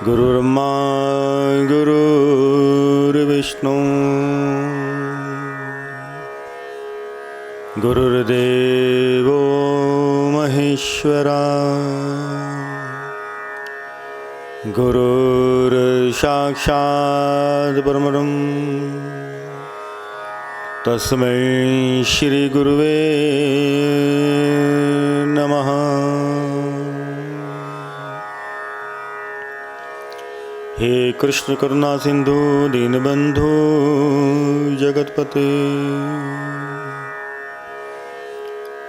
गुरुर्मा गुरुर्विष्णु गुरुर्देवो महेश्वरा गुरुर्साक्षात् परमब्रह्म तस्मै श्री गुरुवे नमः। हे कृष्ण करुणा सिंधु दीनबंधु जगतपते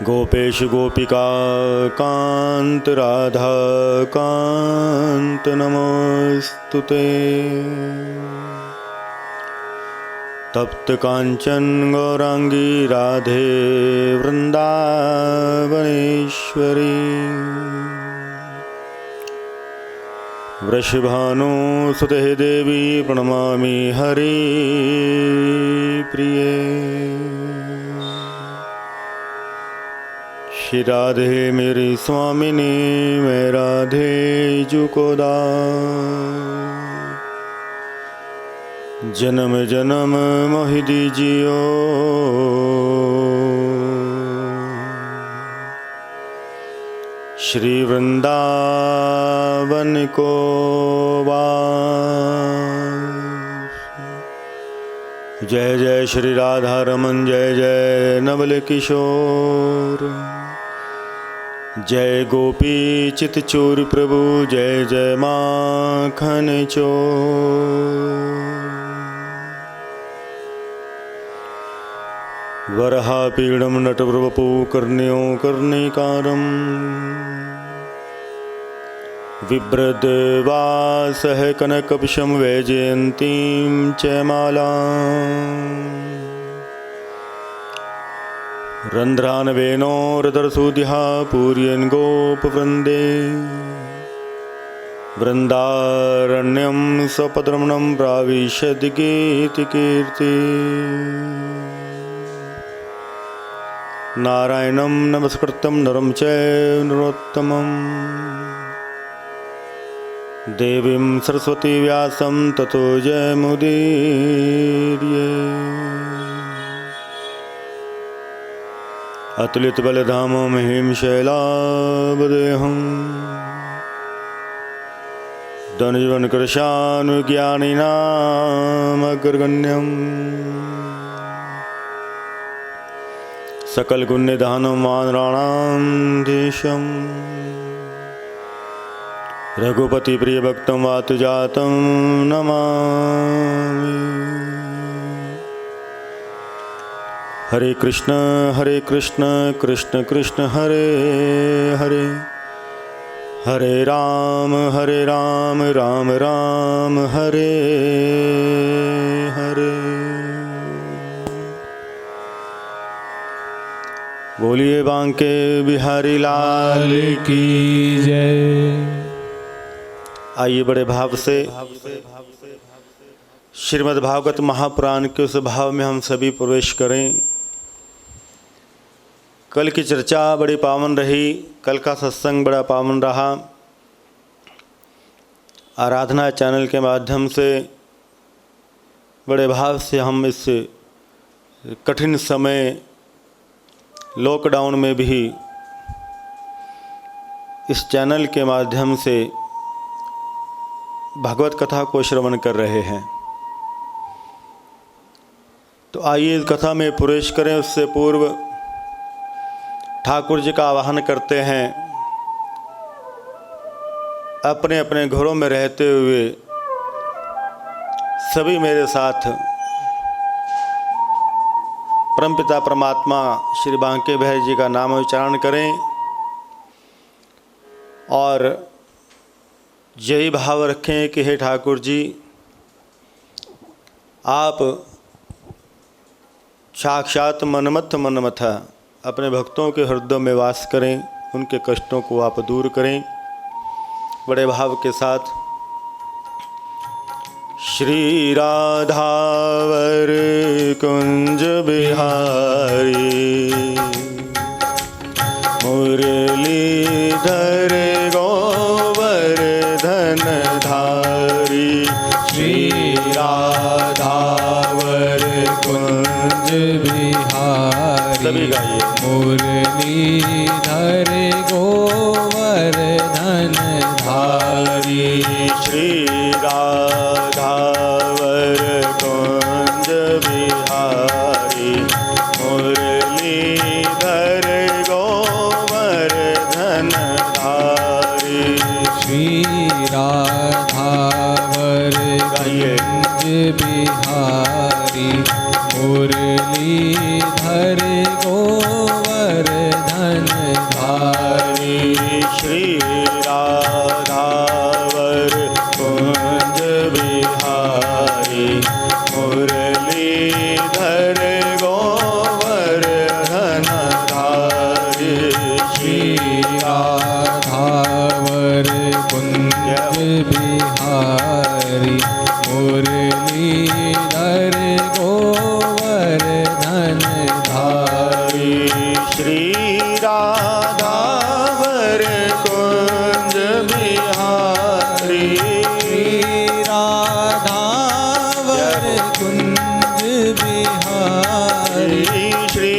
गोपेश गोपिका कांत राधा कांत नमोस्तुते। तप्त कांचन गौरांगी राधे वृंदावनेश्वरी वृषभानुसुते देवी प्रणमामि हरि प्रिये। श्री राधे मेरी स्वामिनी मैं राधे जू को दास जन्म जन्म मोहि दीजियो श्री वृंदावन को वास। जय जय श्री राधा रमन जय जय नवल किशोर जय गोपी चित चोर प्रभु जय जय माखन चोर। वरहापीडम नटप्रभु कर्ण्यो कर्णिकारम् बिभ्रद्वासः कनकपिशं वैजयन्तीं च मालाम् रन्ध्रानवेनोरदरसूदिहा पूरयन् गोपवृन्दे वृन्दारण्यं स्वपदरमणं प्राविशद् गीतिकीर्ति। नारायणं नमस्कृतं नरं चैव नरोत्तमं देवीं सरस्वती व्यासं ततो जयमुदीरये। अतुलितबलधामं महिं शैलावदेहं धनुजवनकृशानुज्ञानिनामग्रगण्यं सकलगुण्यधानं वानराणां धीशं रघुपतिप्रियभक्तं वातुजातं नमामि। हरे कृष्ण कृष्ण कृष्ण हरे हरे हरे राम राम राम हरे हरे। बोलिए बांके बिहारी लाल की जय। आइए बड़े भाव से श्रीमद् भागवत महापुराण के उस भाव में हम सभी प्रवेश करें। कल की चर्चा बड़ी पावन रही, कल का सत्संग बड़ा पावन रहा। आराधना चैनल के माध्यम से बड़े भाव से हम इस कठिन समय लॉकडाउन में भी इस चैनल के माध्यम से भगवत कथा को श्रवण कर रहे हैं। तो आइए इस कथा में प्रवेश करें। उससे पूर्व ठाकुर जी का आवाहन करते हैं। अपने अपने घरों में रहते हुए सभी मेरे साथ परमपिता परमात्मा श्री बांके बिहारी जी का नाम उच्चारण करें और यही भाव रखें कि हे ठाकुर जी, आप साक्षात मनमथ अपने भक्तों के हृदय में वास करें, उनके कष्टों को आप दूर करें। बड़े भाव के साथ श्री राधावर कुंज बिहारी मुरलीधर गोवर्धन धारी गाइए। मुरलीधर गोवर्धन धारी श्री राधावर कुंज बिहारी मुरलीधर गोवर्धन धारी श्री राधावर कुंज बिहारी मुरलीधर गोवर्धन धारी श्री राधावर कुंज बिहारी मुरलीधर गोवर्धन धारी श्री राधावर कुंज बिहारी मुरलीधर गोवर्धन धारी श्री राधावर कुंज बिहारी राधावर कुंज बिहारी श्री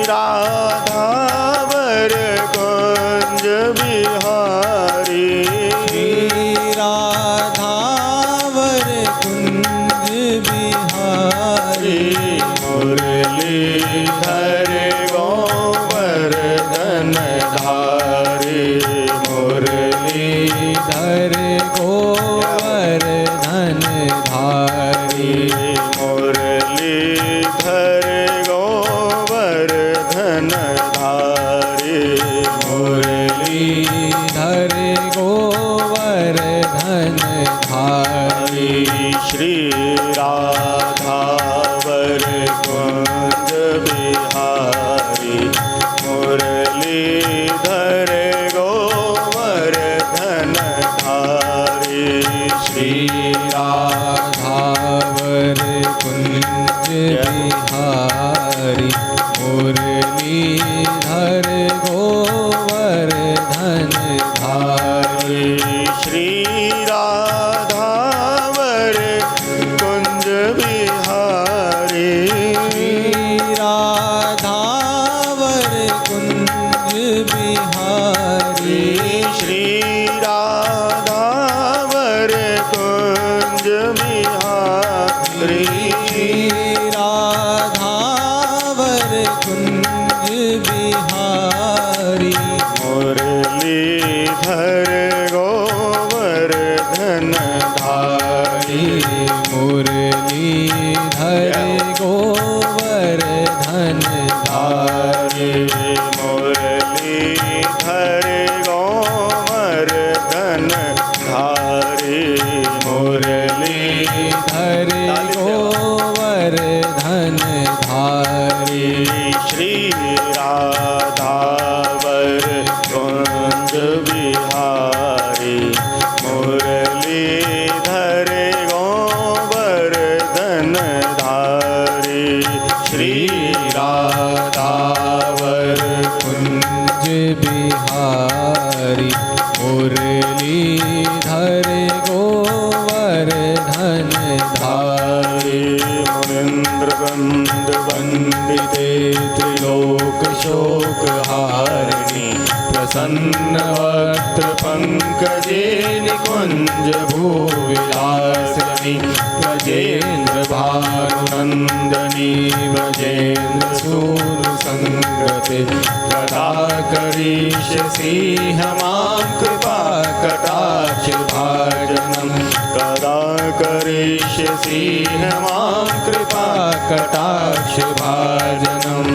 राधावर कुंज बिहारी राधावर कुंज बिहारी मुरलीधर गोवर्धन धारी मुरलीधर गोवर्धन धारी मुरलीधर गोवर्धन धारी मुरलीधर गोवर्धन धारी श्री राधावर कुंज बिहारी मुरलीधर गोवर्धन धारी श्री राधावर कुंज बिहारी मुरलीधर गोवर्धन धारी श्री राधावर कुंज बिहारी राधावर कुंज बिहारी श्री राधावर कुंज बिहारी राधावर कुंज बिहारी मुरलीधर गोवर्धन धारी मुरलीधर गोवर्धन धारी मुरलीधर गोवर्धन धारी मुरलीधर गोवर्धन धारी श्री राधावर कुंज बिहारी मुरलीधर गोवर्धन धारी श्री राधावर कुंज बिहारी मुरलीधर गोवर्धन धारी मुनीन्द्र बंद वंदिते त्रिलोक शोक हारिणी प्रसन्न वक्त्र पंकजे निकुंज भूविलासिनी गजेन्द्र भानुनंदनी वजेन्द्र सूनु संगते कदा करिष्यसि मां कृपा कटाक्ष भाजनम कदा करिष्यसि मां कृपा कटाक्ष भाजनम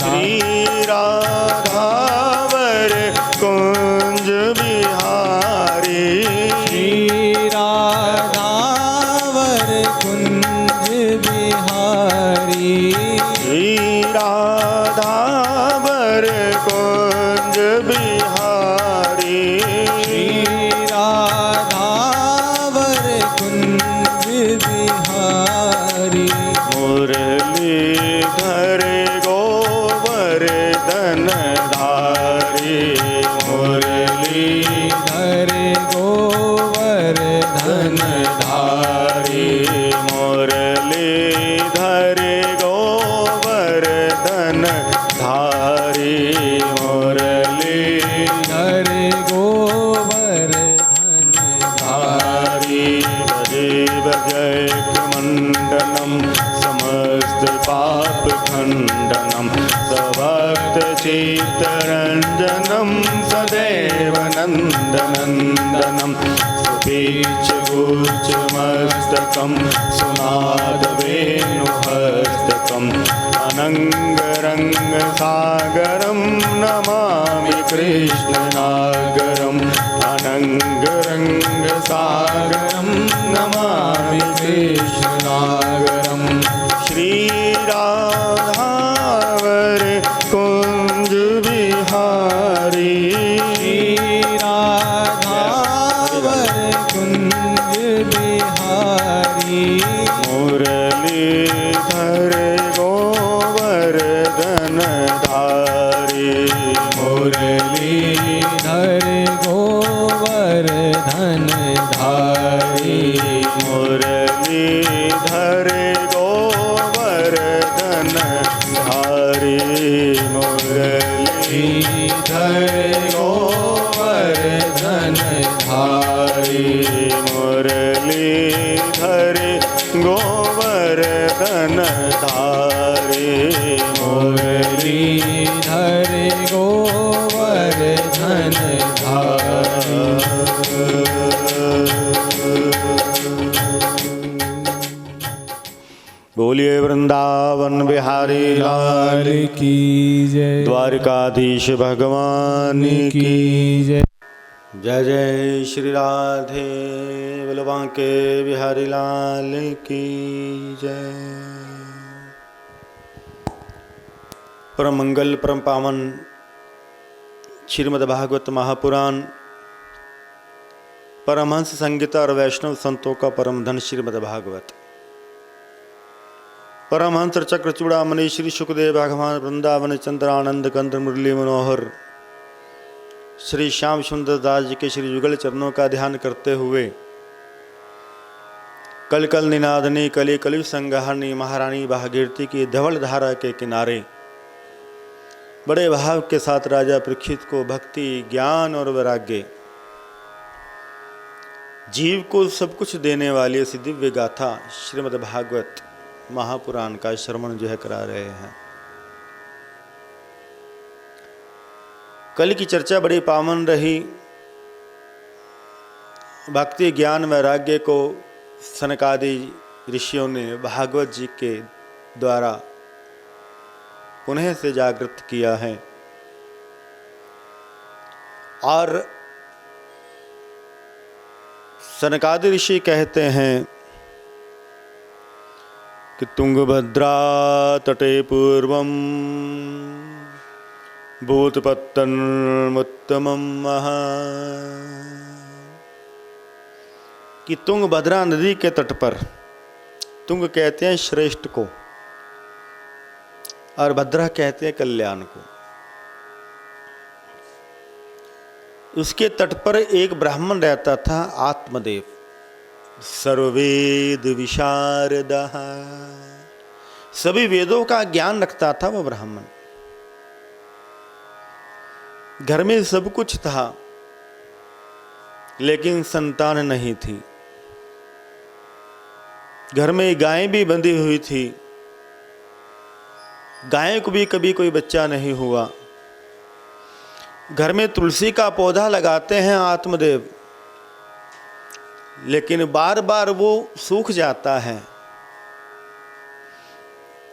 श्री राधावर कुंज बिहारी श्री राधावर कुंज बिहारी श्री राधावर कुंज बिहारी श्री राधावर कुंज बिहारी मुरलीधर गोवर्धन धारी मुरलीधर गोवर्धन धारी मुरलीधर गोवर्धन धारी पाप खंडनम सभक्त चित्तरंजनम सदैव नंदनंदनम सुपीच गुच्छ मस्तकम सुनाद वेणुहस्तकम अनंगरंग सागरम नमामि कृष्णनागरम अनंगरंग सागरम नमामि कृष्णनागरम श्री राधावर कुंज बिहारी राधावर कुंज बिहारी मुरलीधर गोवर्धन धारी मुरलीधर गोवर्धन धारी मुरलीधर गोवर्धन धारी मुरलीधर गोवर्धन धारी मुरलीधर गोवर्धन धारी मुरलीधर गोवर्धन धारी। बोलिए वृंदावन बिहारी लाल लाल की जय, द्वारकाधीश भगवान की जय। जय जय श्री राधे बलवा के बिहारी लाल की जय। परम मंगल परम पावन श्रीमद्भागवत महापुराण परमहंस संगीता और वैष्णव संतों का परम धन श्रीमद्भागवत परमहंस चक्र चूड़ामणि श्री सुखदेव भगवान वृंदावन चंद्रानंद कंद मुरली मनोहर श्री श्याम सुंदर दास जी के श्री युगल चरणों का ध्यान करते हुए कल कल निनादनी कली कलि संगहनी महारानी भागीरथी की धवल धारा के किनारे बड़े भाव के साथ राजा परीक्षित को भक्ति ज्ञान और वैराग्य जीव को सब कुछ देने वाली ऐसी दिव्य गाथा श्रीमद् भागवत महापुराण का श्रवण जो है करा रहे हैं। कल की चर्चा बड़ी पावन रही। भक्ति ज्ञान वैराग्य को सनकादि ऋषियों ने भागवत जी के द्वारा पुनः से जागृत किया है और सनकादि ऋषि कहते हैं कि तुंगभद्रा तटे पूर्वम भूतपत्तनमुत्तमं महा कि तुंगभद्रा नदी के तट पर, तुंग कहते हैं श्रेष्ठ को और भद्रा कहते हैं कल्याण को, उसके तट पर एक ब्राह्मण रहता था आत्मदेव, सर्ववेद विशारदः, सभी वेदों का ज्ञान रखता था वह ब्राह्मण। घर में सब कुछ था लेकिन संतान नहीं थी। घर में गायें भी बंधी हुई थी, गाय को भी कभी कोई बच्चा नहीं हुआ। घर में तुलसी का पौधा लगाते हैं आत्मदेव, लेकिन बार बार वो सूख जाता है।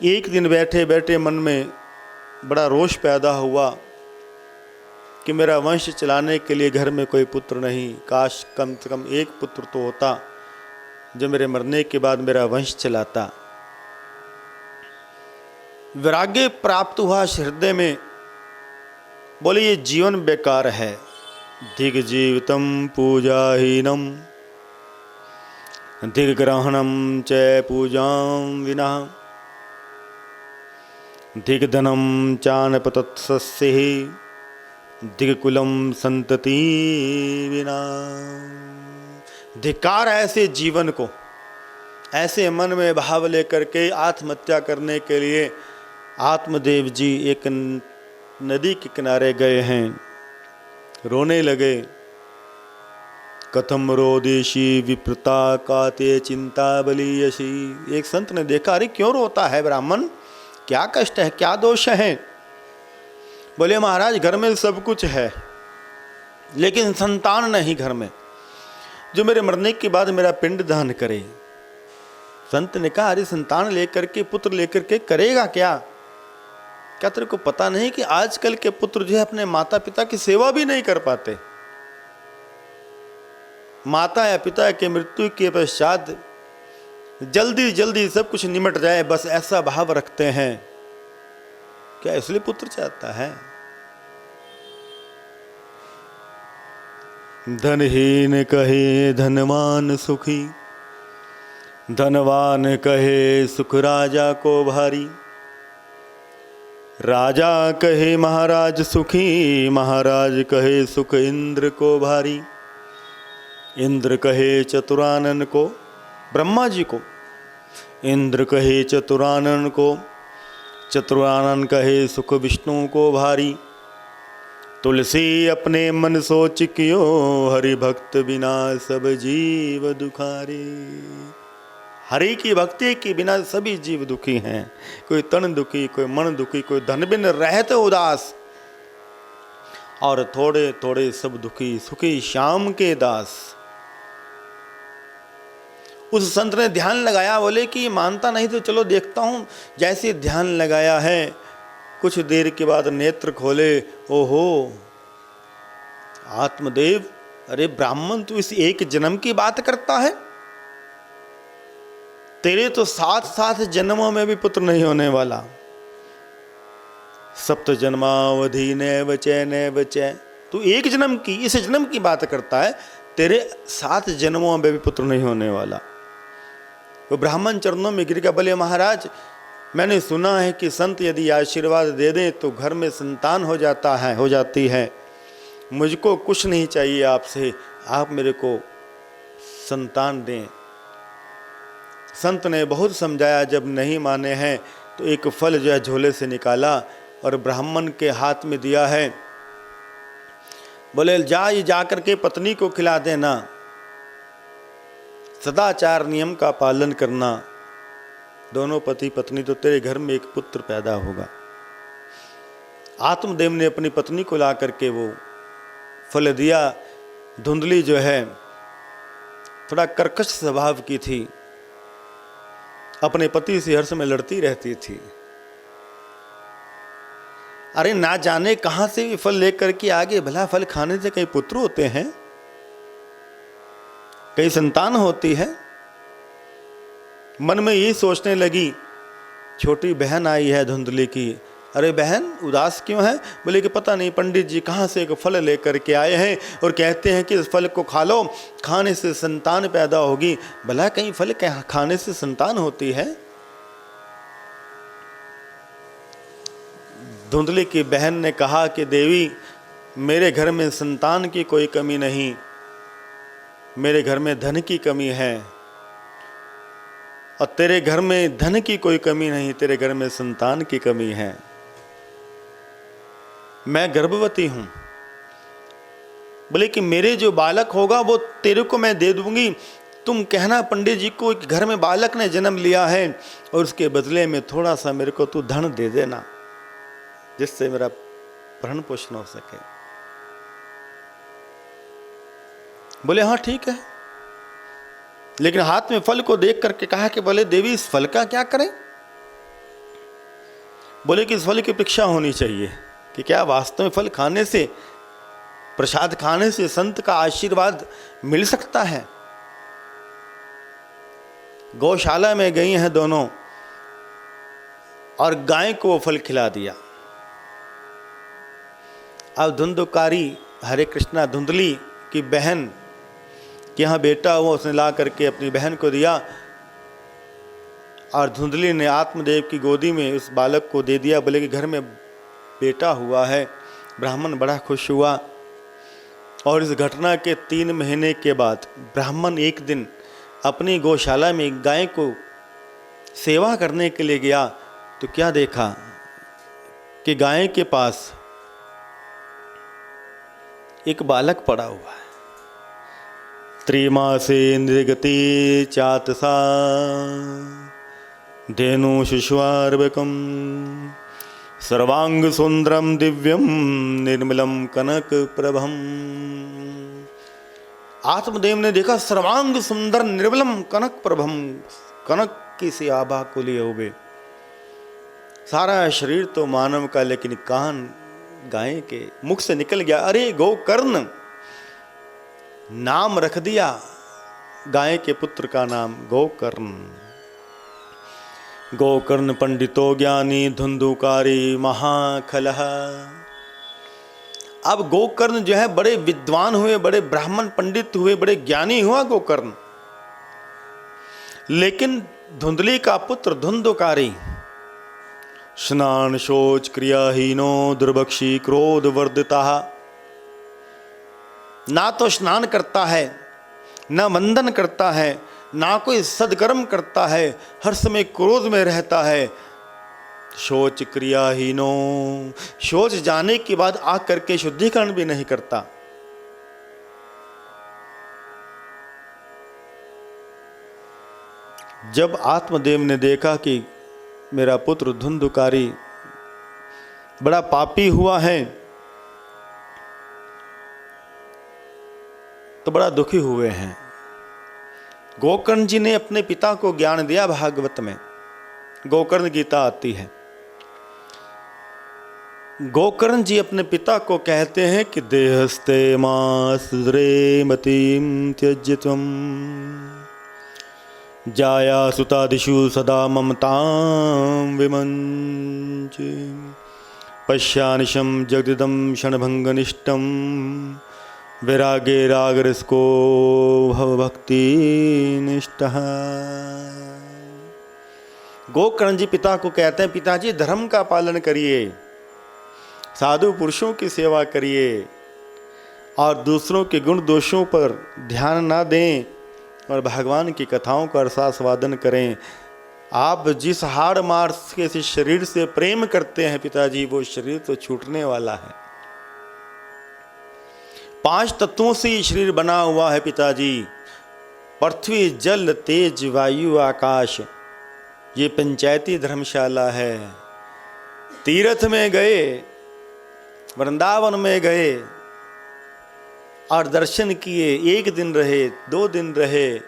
एक दिन बैठे बैठे मन में बड़ा रोष पैदा हुआ कि मेरा वंश चलाने के लिए घर में कोई पुत्र नहीं, काश कम से कम एक पुत्र तो होता जो मेरे मरने के बाद मेरा वंश चलाता। वैराग्य प्राप्त हुआ हृदय में, बोले ये जीवन बेकार है। दिग्जीवितम पूजाहीनम दिग्ग्रहणम च पूजां विना दिग्धनम चानपतत्सस्यः दिग्कुलम संतति विना। धिक्कार ऐसे जीवन को, ऐसे मन में भाव लेकर के आत्महत्या करने के लिए आत्मदेव जी एक नदी के किनारे गए हैं, रोने लगे। कथम रोदेशी विप्रता काते चिंता बलियसी। एक संत ने देखा, अरे क्यों रोता है ब्राह्मण, क्या कष्ट है, क्या दोष है? बोले महाराज घर में सब कुछ है लेकिन संतान नहीं घर में, जो मेरे मरने के बाद मेरा पिंड दान करे। संत ने कहा अरे संतान लेकर के, पुत्र लेकर के करेगा क्या? क्या तेरे को पता नहीं कि आजकल के पुत्र जो है अपने माता पिता की सेवा भी नहीं कर पाते। माता या पिता के मृत्यु के पश्चात जल्दी जल्दी सब कुछ निमट जाए, बस ऐसा भाव रखते हैं। क्या इसलिए पुत्र चाहता है? धनहीन कहे धनवान सुखी, धनवान कहे सुख राजा को भारी। राजा कहे महाराज सुखी, महाराज कहे सुख इंद्र को भारी। इंद्र कहे चतुरानन को, ब्रह्मा जी को। इंद्र कहे चतुरानन को, चतुरानन कहे सुख विष्णु को भारी। तुलसी अपने मन सोच कियो, हरि भक्त बिना सब जीव दुखारी। हरि की भक्ति के बिना सभी जीव दुखी हैं। कोई तन दुखी, कोई मन दुखी, कोई धन बिन रहते उदास, और थोड़े थोड़े सब दुखी, सुखी श्याम के दास। उस संत ने ध्यान लगाया, बोले कि मानता नहीं तो चलो देखता हूं। जैसे ध्यान लगाया है, कुछ देर के बाद नेत्र खोले, ओहो आत्मदेव, अरे ब्राह्मण तू इस एक जन्म की बात करता है? तेरे तो 7 जन्मों में भी पुत्र नहीं होने वाला। सप्त जन्मावधि नैव चै, तू एक जन्म की, इस जन्म की बात करता है, तेरे 7 जन्मों में भी पुत्र नहीं होने वाला। वो ब्राह्मण चरणों में गिर गया, बोले महाराज मैंने सुना है कि संत यदि आशीर्वाद दे दें तो घर में संतान हो जाता है, हो जाती है। मुझको कुछ नहीं चाहिए आपसे, आप मेरे को संतान दें। संत ने बहुत समझाया, जब नहीं माने हैं तो एक फल जो है झोले से निकाला और ब्राह्मण के हाथ में दिया है। बोले जा करके पत्नी को खिला देना, सदाचार नियम का पालन करना, दोनों पति पत्नी तो तेरे घर में एक पुत्र पैदा होगा। आत्मदेव ने अपनी पत्नी को ला करके वो फल दिया। धुंधली जो है थोड़ा कर्कश स्वभाव की थी, अपने पति से हर समय लड़ती रहती थी। अरे ना जाने कहां से भी फल लेकर के आगे, भला फल खाने से कई पुत्र होते हैं, कई संतान होती है। मन में यही सोचने लगी। छोटी बहन आई है धुंधली की, अरे बहन उदास क्यों है? बोले कि पता नहीं पंडित जी कहाँ से एक फल लेकर के आए हैं और कहते हैं कि इस फल को खा लो, खाने से संतान पैदा होगी। भला कहीं फल खाने से संतान होती है? धुंधली की बहन ने कहा कि देवी मेरे घर में संतान की कोई कमी नहीं, मेरे घर में धन की कमी है, और तेरे घर में धन की कोई कमी नहीं, तेरे घर में संतान की कमी है। मैं गर्भवती हूं। बोले कि मेरे जो बालक होगा वो तेरे को मैं दे दूंगी, तुम कहना पंडित जी को कि घर में बालक ने जन्म लिया है और उसके बदले में थोड़ा सा मेरे को तू धन दे देना, जिससे मेरा भरण पोषण हो सके। बोले हाँ ठीक है, लेकिन हाथ में फल को देख करके कहा कि बोले देवी इस फल का क्या करें? बोले कि इस फल की परीक्षा होनी चाहिए कि क्या वास्तव में फल खाने से, प्रसाद खाने से संत का आशीर्वाद मिल सकता है। गौशाला में गई हैं दोनों और गाय को वो फल खिला दिया। अब धुंधकारी हरे कृष्णा धुंधली की बहन कि यहाँ बेटा हुआ, उसने ला करके अपनी बहन को दिया और धुंधली ने आत्मदेव की गोदी में उस बालक को दे दिया। बोले कि घर में बेटा हुआ है। ब्राह्मण बड़ा खुश हुआ। और इस घटना के 3 महीने के बाद ब्राह्मण एक दिन अपनी गौशाला में गाय को सेवा करने के लिए गया तो क्या देखा कि गाय के पास एक बालक पड़ा हुआ है। त्रिमासे निर्गति चातसा धेनु शिशुआर्वकम सर्वांग सुंदरम दिव्यम निर्मलम कनक प्रभम। आत्मदेव ने देखा सर्वांग सुंदर निर्मलम कनक प्रभम, कनक की सी आभा को लिए हुए सारा शरीर तो मानव का, लेकिन कान गाय के मुख से निकल गया, अरे गोकर्ण, नाम रख दिया गाय के पुत्र का नाम गोकर्ण। गोकर्ण पंडितो ज्ञानी धुंधुकारी महाखलह। अब गोकर्ण जो है बड़े विद्वान हुए, बड़े ब्राह्मण पंडित हुए, बड़े ज्ञानी हुआ गोकर्ण। लेकिन धुंधली का पुत्र धुंधुकारी, स्नान शोच क्रियाहीनो दुर्बक्षी क्रोध वर्धिता। ना तो स्नान करता है, ना वंदन करता है, ना कोई सदकर्म करता है, हर समय क्रोध में रहता है। शोच क्रियाहीनो, शौच जाने के बाद आ करके शुद्धिकरण भी नहीं करता। जब आत्मदेव ने देखा कि मेरा पुत्र धुंधुकारी बड़ा पापी हुआ है, तो बड़ा दुखी हुए हैं। गोकर्ण जी ने अपने पिता को ज्ञान दिया। भागवत में गोकर्ण गीता आती है। गोकर्ण जी अपने पिता को कहते हैं कि देहस्ते मासुरे मतिम त्यज्य त्वं जाया सुतादिषु सदा ममतां विमंच पश्यानिशं जगदिदं क्षणभंगनिष्ठं विरागे रागरसको भवभक्ति निष्ठः। गोकर्ण जी पिता को कहते हैं, पिताजी धर्म का पालन करिए, साधु पुरुषों की सेवा करिए और दूसरों के गुण दोषों पर ध्यान ना दें और भगवान की कथाओं का रसास्वादन करें। आप जिस हाड़ मांस के शरीर से प्रेम करते हैं पिताजी, वो शरीर तो छूटने वाला है। 5 तत्वों से ये शरीर बना हुआ है पिताजी, पृथ्वी जल तेज वायु आकाश। ये पंचायती धर्मशाला है। तीर्थ में गए, वृंदावन में गए और दर्शन किए, 1 दिन रहे, 2 दिन रहे,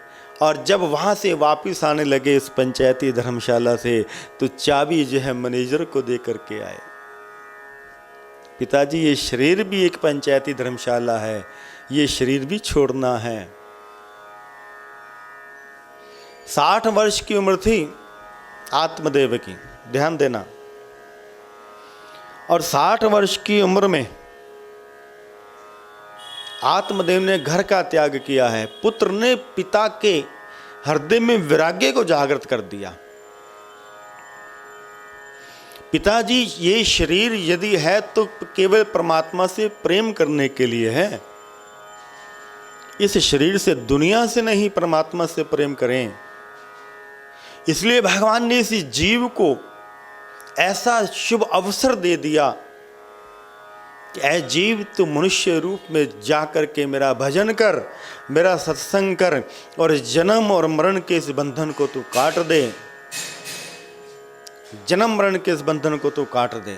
और जब वहाँ से वापस आने लगे इस पंचायती धर्मशाला से, तो चाबी जो है मैनेजर को दे करके आए। पिताजी ये शरीर भी एक पंचायती धर्मशाला है, ये शरीर भी छोड़ना है। 60 वर्ष की उम्र थी आत्मदेव की, ध्यान देना। और 60 वर्ष की उम्र में आत्मदेव ने घर का त्याग किया है। पुत्र ने पिता के हृदय में वैराग्य को जागृत कर दिया। पिताजी ये शरीर यदि है तो केवल परमात्मा से प्रेम करने के लिए है। इस शरीर से, दुनिया से नहीं, परमात्मा से प्रेम करें। इसलिए भगवान ने इस जीव को ऐसा शुभ अवसर दे दिया कि ऐ जीव, तू मनुष्य रूप में जाकर के मेरा भजन कर, मेरा सत्संग कर और जन्म और मरण के इस बंधन को तू काट दे। जन्म मरण के इस बंधन को तू काट दे।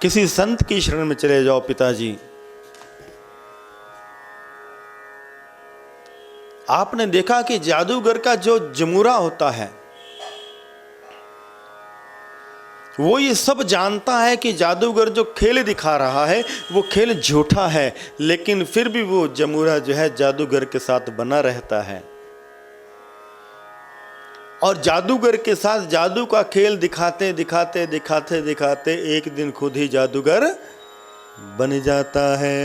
किसी संत की शरण में चले जाओ पिताजी। आपने देखा कि जादूगर का जो जमूरा होता है वो ये सब जानता है कि जादूगर जो खेल दिखा रहा है वो खेल झूठा है, लेकिन फिर भी वो जमूरा जो है जादूगर के साथ बना रहता है और जादूगर के साथ जादू का खेल दिखाते दिखाते दिखाते दिखाते एक दिन खुद ही जादूगर बन जाता है।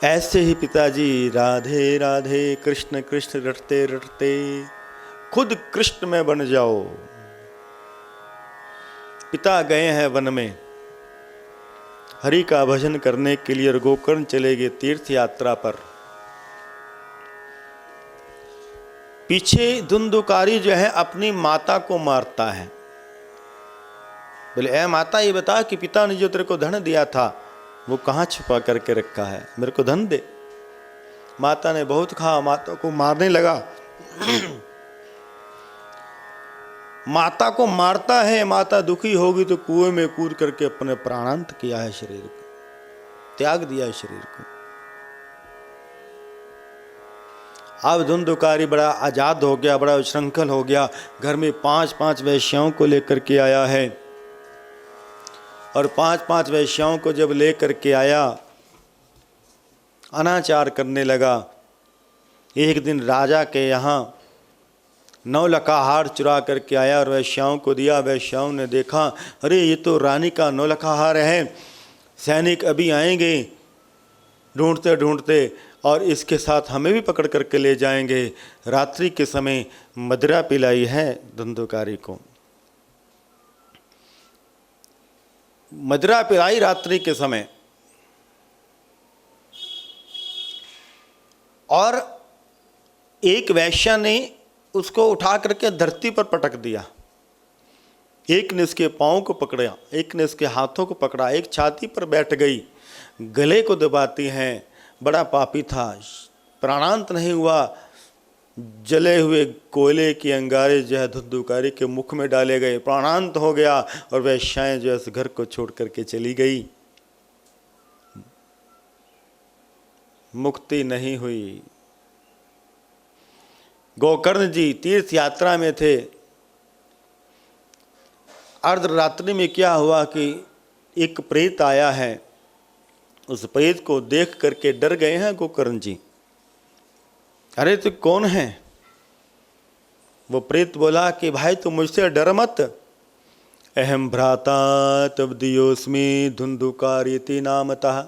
ऐसे ही पिताजी राधे राधे कृष्ण कृष्ण रटते रटते खुद कृष्ण में बन जाओ। पिता गए हैं वन में हरि का भजन करने के लिए और गोकर्ण चले गए तीर्थ यात्रा पर। पीछे धुंधुकारी जो है अपनी माता को मारता है। बोले, ऐ माता, ये बता कि पिता ने जो तेरे को धन दिया था वो कहाँ छुपा करके रखा है, मेरे को धन दे। माता ने बहुत कहा, माता को मारने लगा। माता को मारता है, माता दुखी होगी तो कुएं में कूद करके अपने प्राणांत किया है, शरीर को त्याग दिया है शरीर को। अब धुंधुकारी बड़ा आजाद हो गया, बड़ा उच्छृंखल हो गया, घर में 5-5 वेश्याओं को लेकर के आया है। और 5-5 वेश्याओं को जब लेकर के आया, अनाचार करने लगा। एक दिन राजा के यहाँ 9 लखा हार चुरा करके आया और वेश्याओं को दिया। वेश्याओं ने देखा, अरे ये तो रानी का 9 लखा हार है, सैनिक अभी आएंगे ढूंढते ढूंढते और इसके साथ हमें भी पकड़ करके ले जाएंगे। रात्रि के समय मदिरा पिलाई है धुंधुकारी को, मदिरा पिलाई रात्रि के समय, और एक वैश्या ने उसको उठा करके धरती पर पटक दिया। एक ने इसके पाँव को पकड़ा, एक ने इसके हाथों को पकड़ा, एक छाती पर बैठ गई, गले को दबाती हैं। बड़ा पापी था, प्राणांत नहीं हुआ। जले हुए कोयले के अंगारे जो है धुंधुकारी के मुख में डाले गए, प्राणांत हो गया। और वैश्याएं जो है इस घर को छोड़ करके चली गई, मुक्ति नहीं हुई। गोकर्ण जी तीर्थ यात्रा में थे। अर्धरात्रि में क्या हुआ कि एक प्रेत आया है, उस प्रेत को देख करके डर गए हैं गोकर्ण जी। अरे तू कौन है? वो प्रेत बोला कि भाई तू मुझसे डर मत, अहम भ्राता तब दियोस्मी धुंधुकारी नामतः,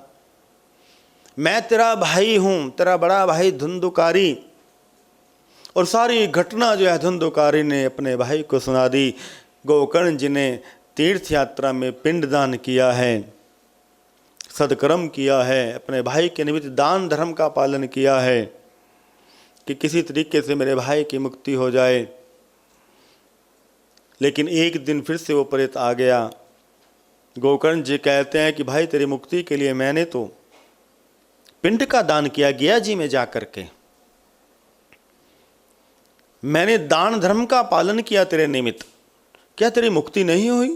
मैं तेरा भाई हूं, तेरा बड़ा भाई धुंधुकारी। और सारी घटना जो है धुंधुकारी ने अपने भाई को सुना दी। गोकर्ण जी ने तीर्थ यात्रा में पिंडदान किया है, सदकर्म किया है, अपने भाई के निमित्त दान धर्म का पालन किया है कि किसी तरीके से मेरे भाई की मुक्ति हो जाए। लेकिन एक दिन फिर से वो प्रेत आ गया। गोकर्ण जी कहते हैं कि भाई तेरी मुक्ति के लिए मैंने तो पिंड का दान किया, गया जी में जा करके मैंने दान धर्म का पालन किया तेरे निमित्त, क्या तेरी मुक्ति नहीं हुई?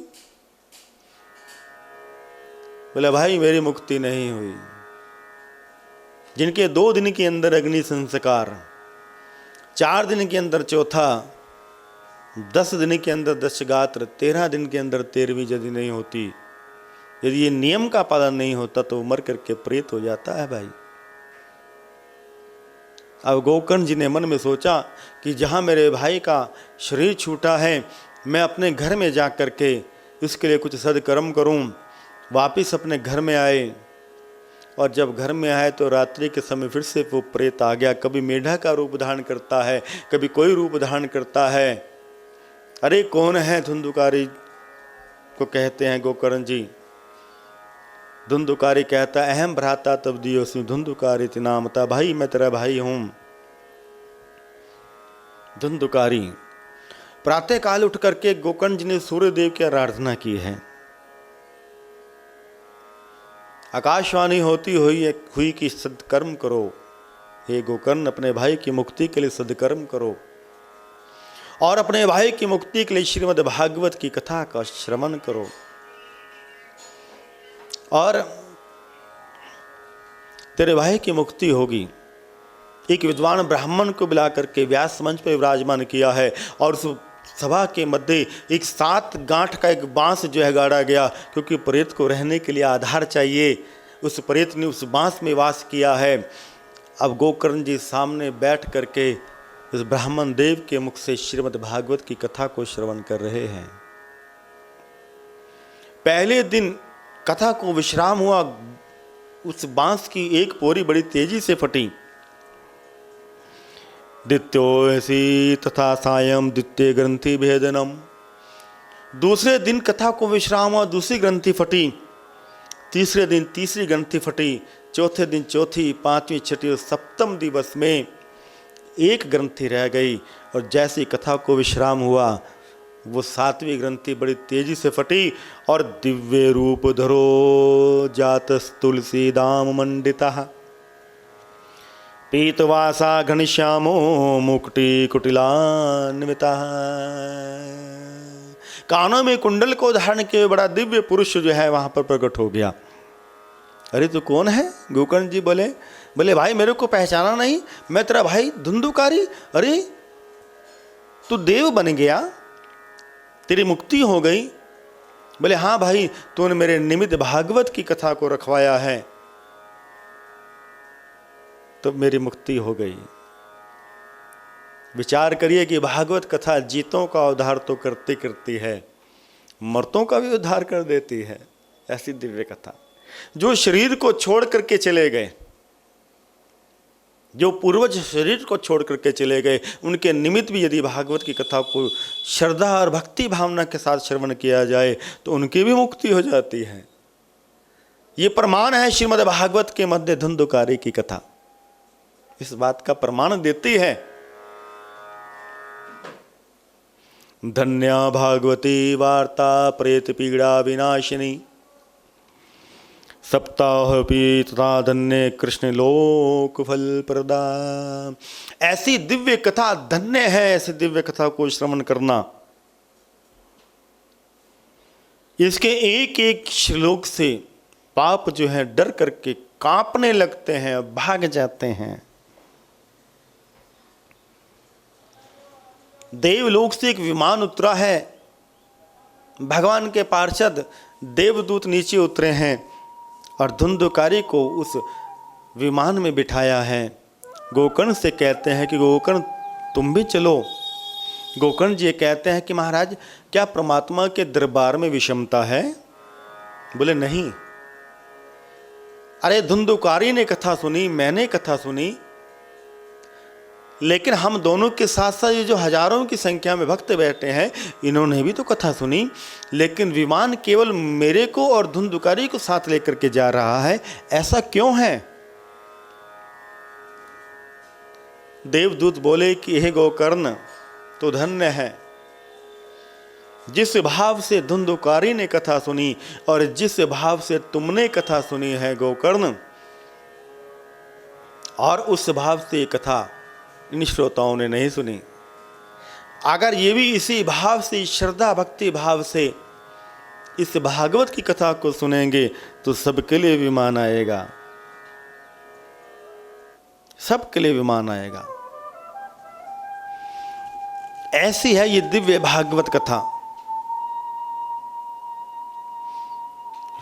बोले भाई मेरी मुक्ति नहीं हुई। जिनके 2 दिन के अंदर अग्नि संस्कार, 4 दिन के अंदर चौथा, 10 दिन के अंदर दशगात्र, 13 दिन के अंदर 13वीं यदि नहीं होती, यदि ये नियम का पालन नहीं होता तो मर करके प्रेत हो जाता है भाई। अब गोकर्ण जी ने मन में सोचा कि जहाँ मेरे भाई का शरीर छूटा है, मैं अपने घर में जा कर के इसके लिए कुछ सदकर्म करूं। वापिस अपने घर में आए, और जब घर में आए तो रात्रि के समय फिर से वो प्रेत आ गया। कभी मेढा का रूप धारण करता है, कभी कोई रूप धारण करता है। अरे कौन है? धुंधुकारी को कहते हैं गोकर्ण जी। धुंधुकारी कहता है अहम भ्राता तब दियोस्मि धुंधुकारी नामता, भाई मैं तेरा भाई हूं। धुंधुकारी प्रातः काल उठ करके गोकर्ण जी ने सूर्य देव की आराधना की है। आकाशवाणी होती हुई कि सदकर्म करो, हे गोकर्ण अपने भाई की मुक्ति के लिए सदकर्म करो, और अपने भाई की मुक्ति के लिए श्रीमद् भागवत की कथा का श्रवण करो। और तेरे भाई की मुक्ति होगी। एक विद्वान ब्राह्मण को बुला करके व्यास मंच पर विराजमान किया है, और उस सभा के मध्य एक 7 गांठ का एक बांस जो है गाड़ा गया, क्योंकि प्रेत को रहने के लिए आधार चाहिए। उस प्रेत ने उस बांस में वास किया है। अब गोकर्ण जी सामने बैठ करके उस ब्राह्मण देव के मुख से श्रीमद् भागवत की कथा को श्रवण कर रहे हैं। पहले दिन कथा को विश्राम हुआ, उस बांस की एक पोरी बड़ी तेजी से फटी। द्वितीयोऽसि तथा सायं द्वितीय ग्रंथि भेदनम। दूसरे दिन कथा को विश्राम हुआ, दूसरी ग्रंथि फटी। तीसरे दिन तीसरी ग्रंथि फटी। चौथे दिन चौथी, 5वीं, 6वीं और 7वें दिवस में एक ग्रंथि रह गई। और जैसी कथा को विश्राम हुआ, वो सातवीं ग्रंथि बड़ी तेजी से फटी और दिव्य रूप धरो जात तुलसी दाम मंडिता पीतवासा घनश्यामो मुकुटी कुटिलान्विता। कानों में कुंडल को धारण किए बड़ा दिव्य पुरुष जो है वहां पर प्रकट हो गया। अरे तू कौन है? गोकर्ण जी बोले भाई मेरे को पहचाना नहीं, मैं तेरा भाई धुंधुकारी। अरे तू देव बन गया, तेरी मुक्ति हो गई। बोले हाँ भाई, तूने मेरे निमित्त भागवत की कथा को रखवाया है तो मेरी मुक्ति हो गई। विचार करिए कि भागवत कथा जीतों का उद्धार तो करती करती है, मर्तों का भी उद्धार कर देती है। ऐसी दिव्य कथा जो शरीर को छोड़ करके चले गए, जो पूर्वज शरीर को छोड़ करके चले गए, उनके निमित्त भी यदि भागवत की कथा को श्रद्धा और भक्ति भावना के साथ श्रवण किया जाए तो उनकी भी मुक्ति हो जाती है। ये प्रमाण है श्रीमद् भागवत के मध्य धुंधुकारी की कथा इस बात का प्रमाण देती है। धन्या भागवती वार्ता प्रेत पीड़ा विनाशिनी सप्ताह तथा धन्य कृष्ण लोक फल प्रदा। ऐसी दिव्य कथा धन्य है, ऐसी दिव्य कथा को श्रवण करना। इसके एक एक श्लोक से पाप जो है डर करके कांपने लगते हैं, भाग जाते हैं। देवलोक से एक विमान उतरा है, भगवान के पार्षद देवदूत नीचे उतरे हैं और धुंधुकारी को उस विमान में बिठाया है। गोकर्ण से कहते हैं कि गोकर्ण तुम भी चलो। गोकर्ण जी कहते हैं कि महाराज क्या परमात्मा के दरबार में विषमता है? बोले नहीं। अरे धुंधुकारी ने कथा सुनी, मैंने कथा सुनी, लेकिन हम दोनों के साथ साथ ये जो हजारों की संख्या में भक्त बैठे हैं इन्होंने भी तो कथा सुनी, लेकिन विमान केवल मेरे को और धुंधुकारी को साथ लेकर के जा रहा है, ऐसा क्यों है? देवदूत बोले कि हे गोकर्ण तो धन्य है, जिस भाव से धुंधुकारी ने कथा सुनी और जिस भाव से तुमने कथा सुनी है गोकर्ण, और उस भाव से कथा इन श्रोताओं ने नहीं सुनी। अगर ये भी इसी भाव से, श्रद्धा भक्ति भाव से इस भागवत की कथा को सुनेंगे तो सबके लिए विमान आएगा, सबके लिए विमान आएगा। ऐसी है ये दिव्य भागवत कथा।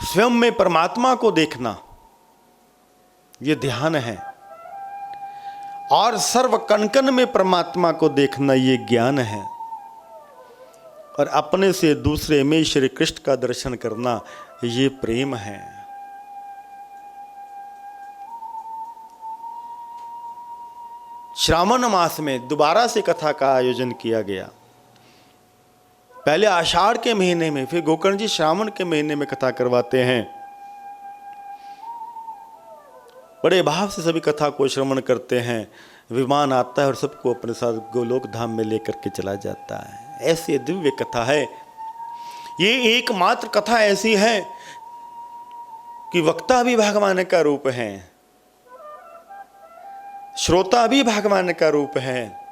स्वयं में परमात्मा को देखना ये ध्यान है, और सर्व कण-कण में परमात्मा को देखना ये ज्ञान है, और अपने से दूसरे में श्री कृष्ण का दर्शन करना ये प्रेम है। श्रावण मास में दोबारा से कथा का आयोजन किया गया। पहले आषाढ़ के महीने में, फिर गोकर्ण जी श्रावण के महीने में कथा करवाते हैं। बड़े भाव से सभी कथा को श्रवण करते हैं। विमान आता है और सबको अपने साथ गोलोक धाम में लेकर के चला जाता है। ऐसी दिव्य कथा है। ये एकमात्र कथा ऐसी है कि वक्ता भी भगवान का रूप है, श्रोता भी भगवान का रूप है,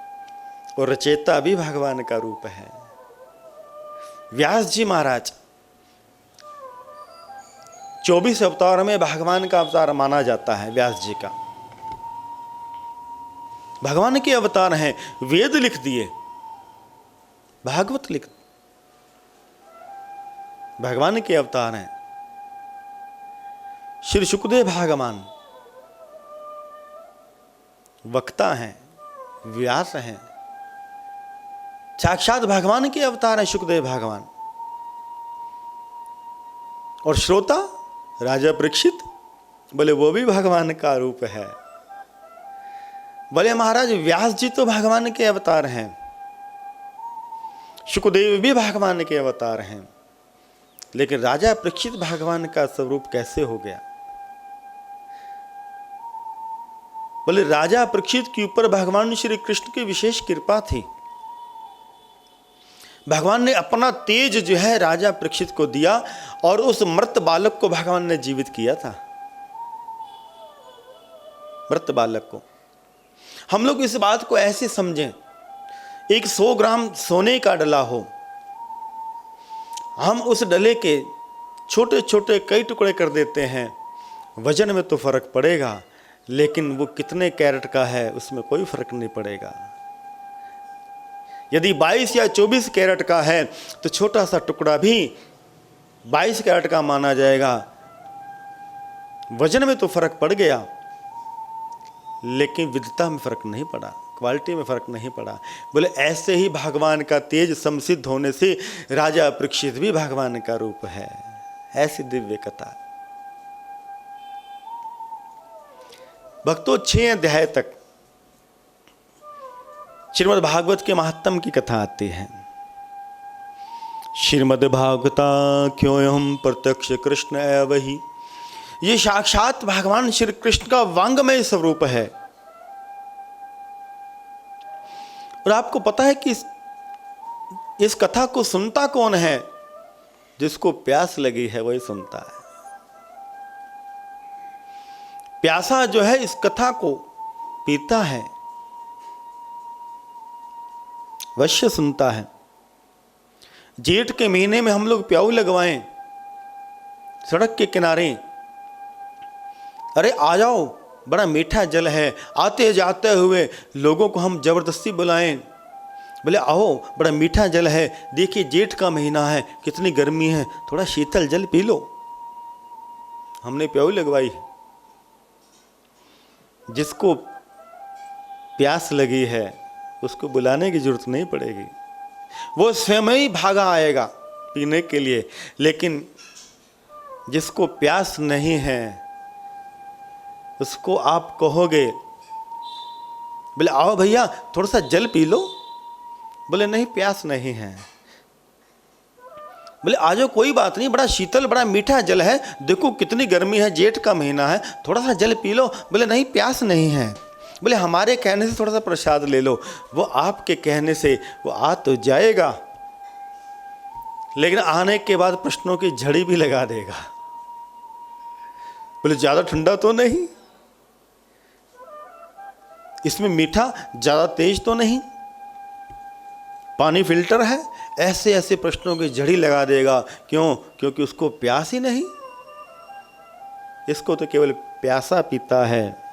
और रचयिता भी भगवान का रूप है। व्यास जी महाराज 24 अवतार में भगवान का अवतार माना जाता है। व्यास जी का भगवान के अवतार हैं। वेद लिख दिए, भागवत लिख, भगवान के अवतार हैं। श्री शुकदेव भगवान वक्ता हैं, व्यास हैं, साक्षात भगवान के अवतार हैं शुकदेव भगवान। और श्रोता राजा परीक्षित, बोले वो भी भगवान का रूप है। बोले महाराज व्यास जी तो भगवान के अवतार हैं, शुकदेव भी भगवान के अवतार हैं, लेकिन राजा परीक्षित भगवान का स्वरूप कैसे हो गया? बोले राजा परीक्षित के ऊपर भगवान श्री कृष्ण की विशेष कृपा थी। भगवान ने अपना तेज जो है राजा परीक्षित को दिया और उस मृत बालक को भगवान ने जीवित किया था। मृत बालक को हम लोग इस बात को ऐसे समझें, एक 100 ग्राम सोने का डला हो, हम उस डले के छोटे छोटे कई टुकड़े कर देते हैं, वजन में तो फर्क पड़ेगा, लेकिन वो कितने कैरेट का है उसमें कोई फर्क नहीं पड़ेगा। यदि 22 या 24 कैरेट का है तो छोटा सा टुकड़ा भी 22 कैरेट का माना जाएगा। वजन में तो फर्क पड़ गया, लेकिन विधता में फर्क नहीं पड़ा, क्वालिटी में फर्क नहीं पड़ा। बोले ऐसे ही भगवान का तेज समसिद्ध होने से राजा परीक्षित भी भगवान का रूप है। ऐसी दिव्य कथा। भक्तों 6 अध्याय तक श्रीमद् भागवत के महात्म की कथा आती है। श्रीमद् भागवता क्यों प्रत्यक्ष कृष्ण एव ही, ये साक्षात भगवान श्री कृष्ण का वांगमय स्वरूप है। और आपको पता है कि इस कथा को सुनता कौन है? जिसको प्यास लगी है वही सुनता है। प्यासा जो है इस कथा को पीता है, अवश्य सुनता है। जेठ के महीने में हम लोग प्याऊ लगवाएं सड़क के किनारे, अरे आ जाओ बड़ा मीठा जल है, आते जाते हुए लोगों को हम जबरदस्ती बुलाएं, बोले आओ बड़ा मीठा जल है, देखिए जेठ का महीना है, कितनी गर्मी है, थोड़ा शीतल जल पी लो। हमने प्याऊ लगवाई। जिसको प्यास लगी है उसको बुलाने की जरूरत नहीं पड़ेगी, वो स्वयं ही भागा आएगा पीने के लिए। लेकिन जिसको प्यास नहीं है उसको आप कहोगे, बोले आओ भैया थोड़ा सा जल पी लो, बोले नहीं प्यास नहीं है। बोले आ जाओ कोई बात नहीं, बड़ा शीतल बड़ा मीठा जल है, देखो कितनी गर्मी है, जेठ का महीना है, थोड़ा सा जल पी लो, बोले नहीं प्यास नहीं है। बोले हमारे कहने से थोड़ा सा प्रसाद ले लो, वो आपके कहने से वो आ तो जाएगा, लेकिन आने के बाद प्रश्नों की झड़ी भी लगा देगा। बोले ज्यादा ठंडा तो नहीं, इसमें मीठा ज्यादा तेज तो नहीं, पानी फिल्टर है, ऐसे ऐसे प्रश्नों की झड़ी लगा देगा। क्यों? क्योंकि उसको प्यास ही नहीं। इसको तो केवल प्यासा पीता है।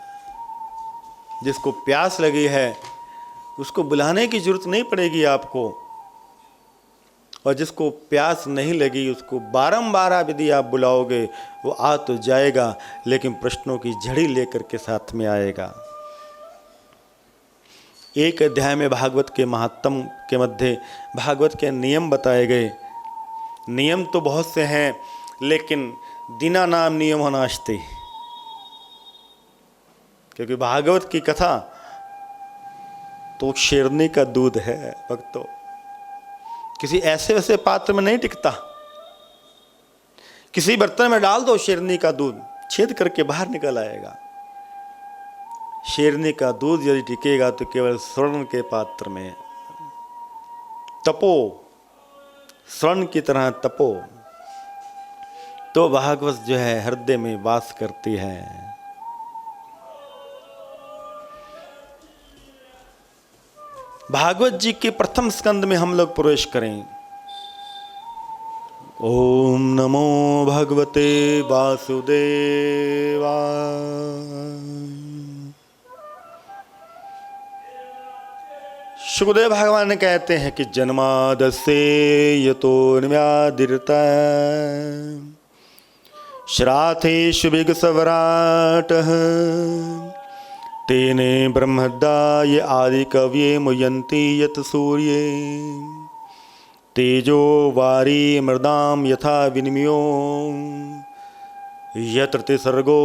जिसको प्यास लगी है उसको बुलाने की जरूरत नहीं पड़ेगी आपको, और जिसको प्यास नहीं लगी उसको बारंबार यदि आप बुलाओगे वो आ तो जाएगा, लेकिन प्रश्नों की झड़ी लेकर के साथ में आएगा। एक अध्याय में भागवत के महात्म के मध्य भागवत के नियम बताए गए। नियम तो बहुत से हैं, लेकिन दीना नाम नियम नास्ति, क्योंकि भागवत की कथा तो शेरनी का दूध है भक्तों, किसी ऐसे वैसे पात्र में नहीं टिकता। किसी बर्तन में डाल दो शेरनी का दूध, छेद करके बाहर निकल आएगा। शेरनी का दूध यदि टिकेगा तो केवल स्वर्ण के पात्र में। तपो, स्वर्ण की तरह तपो, तो भागवत जो है हृदय में वास करती है। भागवत जी के प्रथम स्कंद में हम लोग प्रवेश करें। ओम नमो भगवते वासुदेवाय। सुखदेव भगवान कहते हैं कि जन्मादस्य यतो न्यादिरता श्राद्धेषु विगसवराटः तेने ब्रह्मदाय आदि कवये मुयन्ति यत सूर्ये तेजो वारी मृदाम यथा विनिमयो यत्र तिसर्गो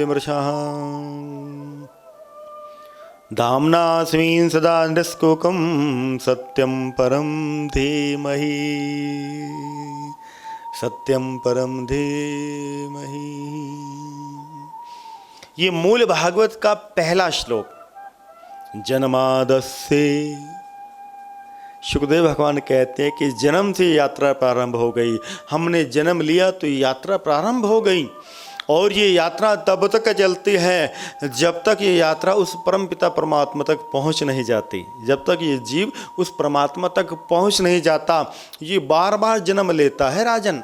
मृषा धाम्ना स्वीं सदा निष्कुकं सत्यं परं धीमहि सत्यं परं धीमहि। ये मूल भागवत का पहला श्लोक। जन्मादस्य सुखदेव भगवान कहते हैं कि जन्म से यात्रा प्रारंभ हो गई, हमने जन्म लिया तो यात्रा प्रारंभ हो गई। और ये यात्रा तब तक चलती है जब तक ये यात्रा उस परम पिता परमात्मा तक पहुंच नहीं जाती। जब तक ये जीव उस परमात्मा तक पहुंच नहीं जाता, ये बार बार जन्म लेता है राजन।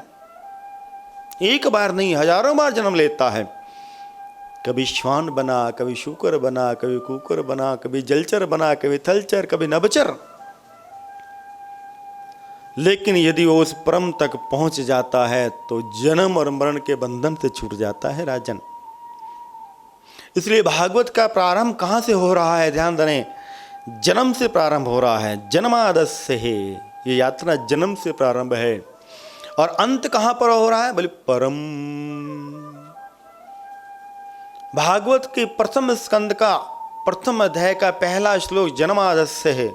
एक बार नहीं, हजारों बार जन्म लेता है। कभी श्वान बना, कभी शूकर बना, कभी कुकर बना, कभी जलचर बना, कभी थलचर, कभी नभचर। लेकिन यदि वो उस परम तक पहुंच जाता है तो जन्म और मरण के बंधन से छूट जाता है राजन। इसलिए भागवत का प्रारंभ कहां से हो रहा है? ध्यान दें, जन्म से प्रारंभ हो रहा है। जन्मादस्य है, ये यात्रा जन्म से प्रारंभ है। और अंत कहां पर हो रहा है? बोले परम। भागवत के प्रथम स्कंद का प्रथम अध्याय का पहला श्लोक जन्मादस्य है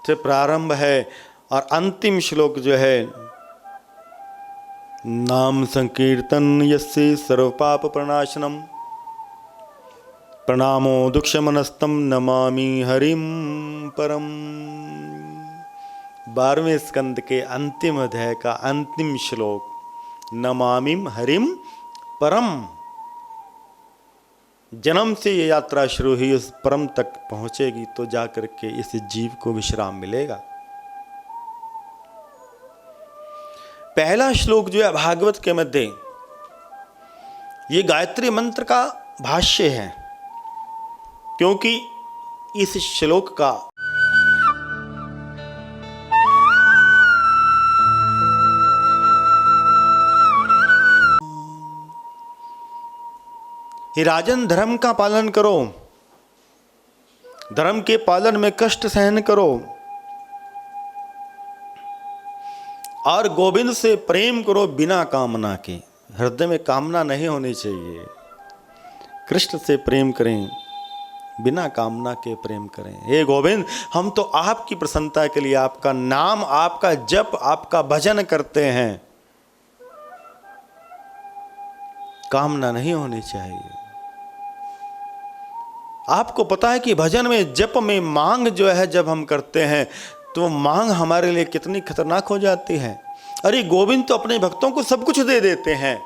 से प्रारंभ है। और अंतिम श्लोक जो है, नाम संकीर्तन यस्य सर्व पाप प्रणाशनम प्रणामो दुक्षमनस्तम नमामि हरिम परम। 12वें स्कंद के अंतिम अध्याय का अंतिम श्लोक, नमामिम हरिम परम। जन्म से ये यात्रा शुरू हुई, उस परम तक पहुंचेगी तो जाकर के इस जीव को विश्राम मिलेगा। पहला श्लोक जो है भागवत के मध्य, ये गायत्री मंत्र का भाष्य है, क्योंकि इस श्लोक का हे राजन, धर्म का पालन करो, धर्म के पालन में कष्ट सहन करो, और गोविंद से प्रेम करो बिना कामना के। हृदय में कामना नहीं होनी चाहिए। कृष्ण से प्रेम करें, बिना कामना के प्रेम करें। हे गोविंद, हम तो आपकी प्रसन्नता के लिए आपका नाम, आपका जप, आपका भजन करते हैं। कामना नहीं होनी चाहिए। आपको पता है कि भजन में, जप में मांग जो है जब हम करते हैं तो मांग हमारे लिए कितनी खतरनाक हो जाती है। अरे गोविंद तो अपने भक्तों को सब कुछ दे देते हैं,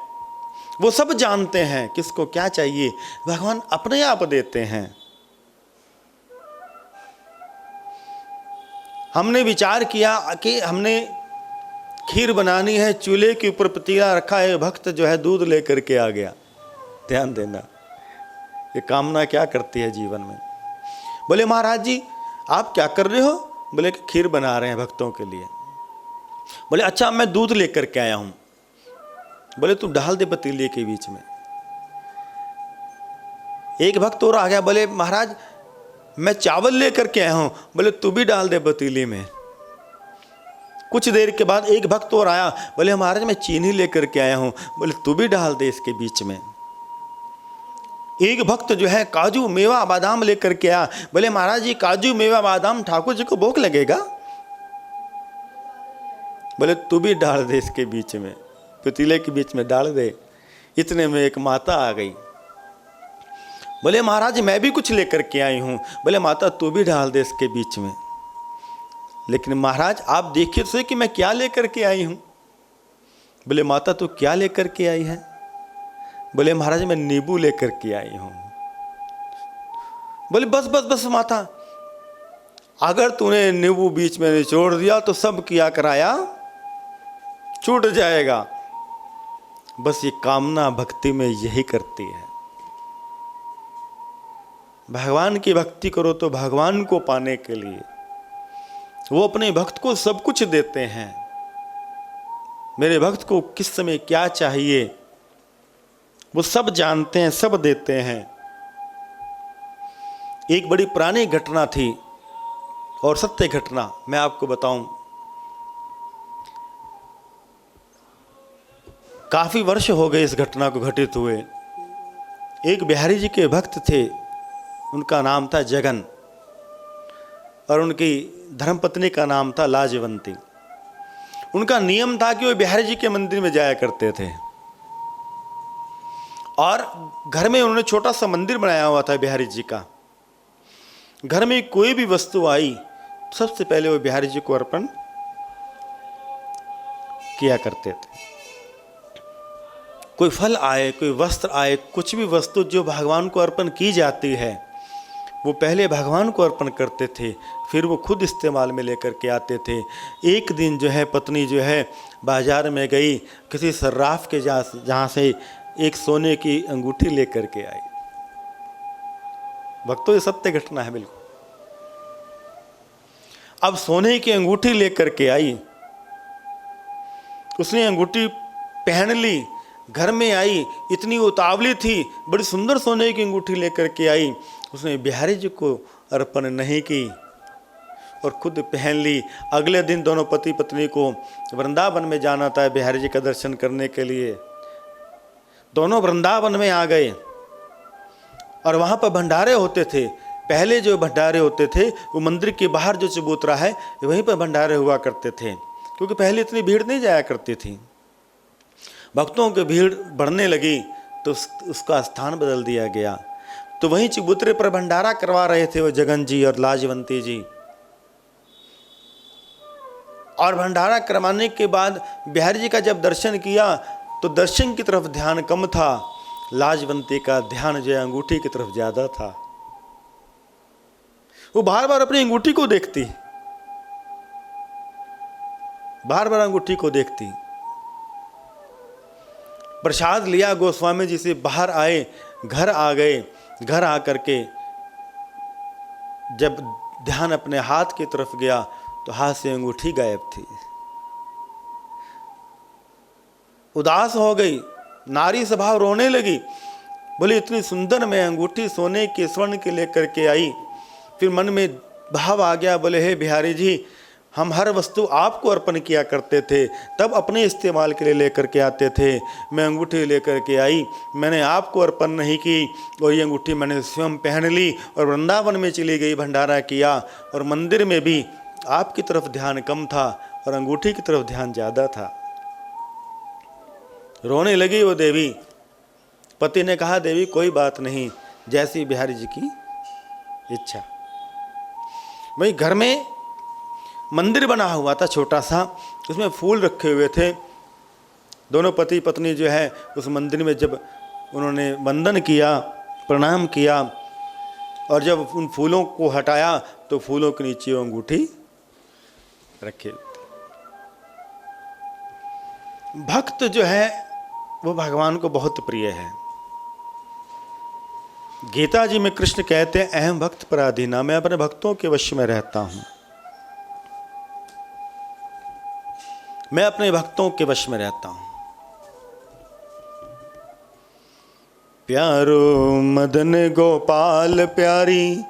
वो सब जानते हैं किसको क्या चाहिए, भगवान अपने आप देते हैं। हमने विचार किया कि हमने खीर बनानी है, चूल्हे के ऊपर पतीला रखा है, भक्त जो है दूध लेकर के आ गया। ध्यान देना, ये कामना क्या करती है जीवन में। बोले महाराज जी आप क्या कर रहे हो? बोले कि खीर बना रहे हैं भक्तों के लिए। बोले अच्छा, मैं दूध लेकर के आया हूं। बोले तू डाल दे पतीले के बीच में। एक भक्त और आ गया, बोले महाराज मैं चावल लेकर के आया हूं। बोले तू भी डाल दे पतीले में। कुछ देर के बाद एक भक्त और आया, बोले महाराज मैं चीनी लेकर के आया हूं। बोले तू भी डाल दे इसके बीच में। एक भक्त जो है काजू मेवा बादाम लेकर के आया, बोले महाराज जी काजू मेवा बादाम ठाकुर जी को भोग लगेगा। बोले तू भी डाल दे इसके बीच में, पतीले के बीच में डाल दे। इतने में एक माता आ गई, बोले महाराज मैं भी कुछ लेकर के आई हूं। बोले माता तू भी डाल दे इसके बीच में। लेकिन महाराज आप देखिए तो कि मैं क्या लेकर के आई हूं। बोले माता तू क्या लेकर के आई है? बोले महाराज मैं नींबू लेकर के आई हूं। बोले बस बस बस माता, अगर तूने नींबू बीच में निचोड़ दिया तो सब किया कराया छूट जाएगा। बस ये कामना भक्ति में यही करती है। भगवान की भक्ति करो तो भगवान को पाने के लिए वो अपने भक्त को सब कुछ देते हैं। मेरे भक्त को किस समय क्या चाहिए वो सब जानते हैं, सब देते हैं। एक बड़ी पुरानी घटना थी और सत्य घटना मैं आपको बताऊं। काफी वर्ष हो गए इस घटना को घटित हुए। एक बिहारी जी के भक्त थे, उनका नाम था जगन और उनकी धर्मपत्नी का नाम था लाजवंती। उनका नियम था कि वो बिहारी जी के मंदिर में जाया करते थे और घर में उन्होंने छोटा सा मंदिर बनाया हुआ था बिहारी जी का। घर में कोई भी वस्तु आई सबसे पहले वो बिहारी जी को अर्पण किया करते थे। कोई फल आए, कोई वस्त्र आए, कुछ भी वस्तु जो भगवान को अर्पण की जाती है वो पहले भगवान को अर्पण करते थे, फिर वो खुद इस्तेमाल में लेकर के आते थे। एक दिन जो है पत्नी जो है बाजार में गई, किसी सर्राफ के जहाँ से एक सोने की अंगूठी लेकर के आई। भक्तों, ये सत्य घटना है बिल्कुल। अब सोने की अंगूठी लेकर के आई, उसने अंगूठी पहन ली, घर में आई, इतनी उतावली थी, बड़ी सुंदर सोने की अंगूठी लेकर के आई। उसने बिहारी जी को अर्पण नहीं की और खुद पहन ली। अगले दिन दोनों पति पत्नी को वृंदावन में जाना था बिहारी जी का दर्शन करने के लिए। दोनों वृंदावन में आ गए और वहाँ पर भंडारे होते थे। पहले जो भंडारे होते थे वो मंदिर के बाहर जो चबूतरा है वहीं पर भंडारे हुआ करते थे, क्योंकि पहले इतनी भीड़ नहीं जाया करती थी। भक्तों की भीड़ बढ़ने लगी तो उसका स्थान बदल दिया गया। तो वहीं चबूतरे पर भंडारा करवा रहे थे वो जगन जी और लाजवंती जी। और भंडारा करवाने के बाद बिहारी जी का जब दर्शन किया तो दर्शन की तरफ ध्यान कम था, लाजवंती का ध्यान जो है अंगूठी की तरफ ज्यादा था। वो बार बार अपनी अंगूठी को देखती, बार बार अंगूठी को देखती। प्रसाद लिया गोस्वामी जी से, बाहर आए, घर आ गए। घर आकर के जब ध्यान अपने हाथ की तरफ गया तो हाथ से अंगूठी गायब थी। उदास हो गई, नारी स्वभाव रोने लगी। बोले इतनी सुंदर मैं अंगूठी सोने के स्वर्ण के लेकर के आई। फिर मन में भाव आ गया, बोले हे बिहारी जी, हम हर वस्तु आपको अर्पण किया करते थे, तब अपने इस्तेमाल के लिए लेकर के आते थे। मैं अंगूठी लेकर के आई, मैंने आपको अर्पण नहीं की और ये अंगूठी मैंने स्वयं पहन ली और वृंदावन में चली गई, भंडारा किया और मंदिर में भी आपकी तरफ ध्यान कम था और अंगूठी की तरफ ध्यान ज़्यादा था। रोने लगी वो देवी। पति ने कहा देवी कोई बात नहीं, जैसी बिहारी जी की इच्छा। वही घर में मंदिर बना हुआ था छोटा सा, उसमें फूल रखे हुए थे। दोनों पति पत्नी जो है उस मंदिर में जब उन्होंने वंदन किया, प्रणाम किया और जब उन फूलों को हटाया तो फूलों के नीचे वो अंगूठी रखे। भक्त जो है वो भगवान को बहुत प्रिय है। गीता जी में कृष्ण कहते हैं अहम भक्त पराधीना, मैं अपने भक्तों के वश में रहता हूं, मैं अपने भक्तों के वश में रहता हूं। प्यारो मदन गोपाल प्यारी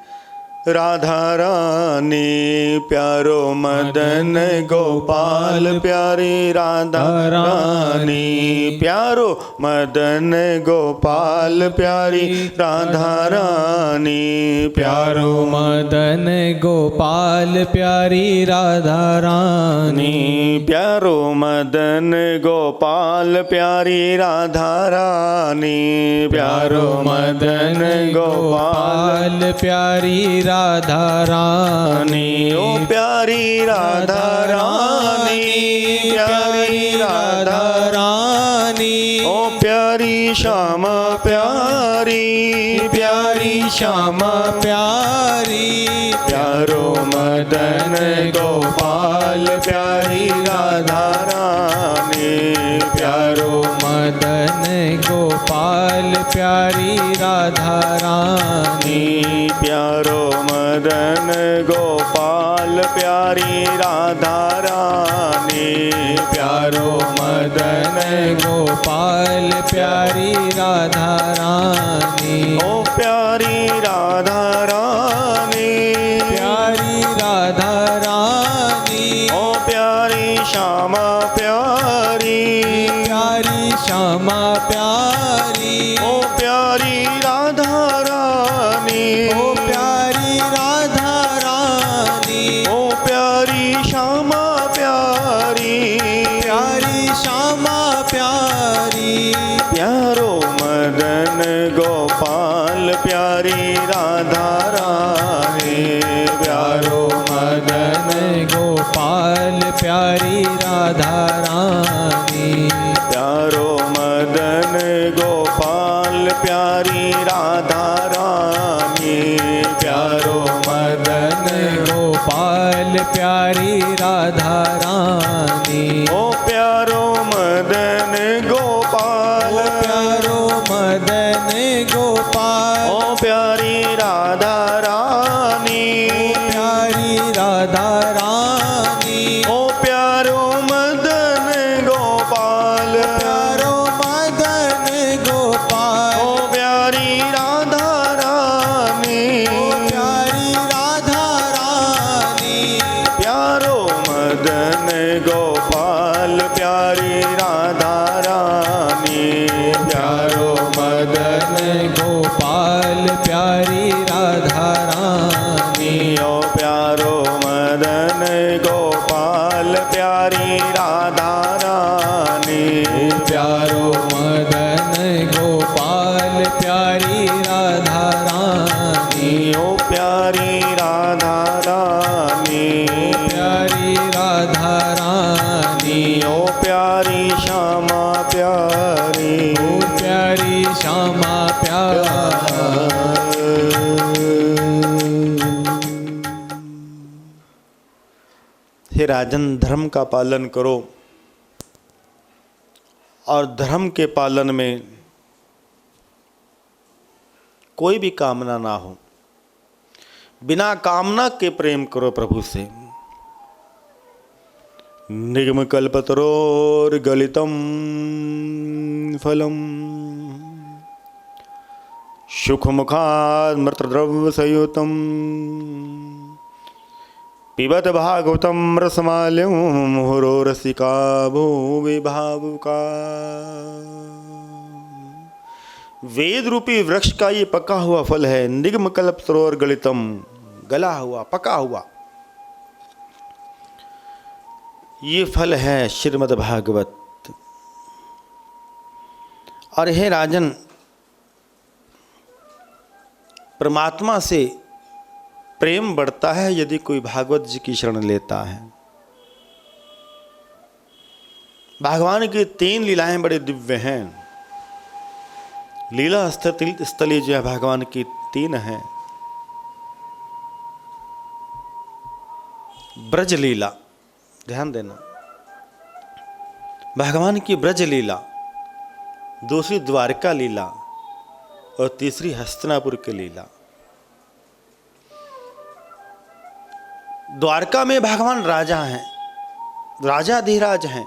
राधा रानी, प्यारो मदन गोपाल प्यारी राधा रानी, प्यारो मदन गोपाल प्यारी राधा रानी, प्यारो मदन गोपाल प्यारी राधा रानी, प्यारो मदन गोपाल प्यारी राधा रानी, प्यारो मदन गोपाल प्यारी राधा रानी, ओ प्यारी राधा रानी, प्यारी राधा रानी, ओ प्यारी श्यामा प्यारी, प्यारी श्यामा प्यारी, प्यारो मदन गोपाल प्यारी राधा रानी, प्यारो मदन गोपाल प्यारी राधा रानी, प्यारो मदन गोपाल प्यारी राधा रानी, प्यारो मदन गोपाल प्यारी राधा रानी, ओ प्यारी राधा रानी, प्यारी राधा रानी, ओ प्यारी श्यामा प्यारी, प्यारी श्यामा प्यारी, ओ प्यारी राधा रानी, ओ प्यारी राधा रानी, ओ प्यारी श्यामा प्यारी, प्यारी श्यामा प्यारी, प्यारो मदन गोपाल प्यारी राधा रानी, प्यारो मदन राधा रानी। प्यारो मदन गोपाल प्यारी राधा रानी। प्यारो मदन गोपाल प्यारी राधा रानी। ओ प्यारो मदन गोपाल, प्यारो मदन गोपाल, ओ प्यारी राधा रानी। प्यारी राधा रानी। ओ प्यारो मदन गोपाल, प्यारो मदन गोपाल, ओ प्यारी राधा रानी। प्यारी राधा रानी। प्यारो मदन गोपाल प्यारी राधा रानी। प्यारो मदन गोपाल प्यारी राधा रानी। ओ प्यारो मदन गोपाल प्यारी राधा रानी। प्यारो मदन गोपाल प्यारी राधा रानी। ओ प्यारी राधा रानी। प्यारी राधा रानी। ओ प्यारी श्यामा प्यारी। ओ प्यारी श्यामा हे राजन, धर्म का पालन करो और धर्म के पालन में कोई भी कामना ना हो। बिना कामना के प्रेम करो प्रभु से। निगम कल्पतरोर्गलितम फलम सुखमुखात् मृतद्रव्य संयुतम पिबत भागवतम रसमाल्यम मुहुरो रसिका भूवि भावुका। वेद रूपी वृक्ष का ये पका हुआ फल है, निगम कल्प सरोवर गलितम, गला हुआ पका हुआ ये फल है श्रीमद् भागवत। और हे राजन, परमात्मा से प्रेम बढ़ता है यदि कोई भागवत जी की शरण लेता है। भगवान की 3 लीलाएं बड़े दिव्य हैं। लीला स्थली जो है भगवान की 3 हैं। ब्रज लीला, ध्यान देना, भगवान की ब्रज लीला, दूसरी द्वारका लीला और तीसरी हस्तिनापुर की लीला। द्वारका में भगवान राजा हैं, राजाधिराज हैं।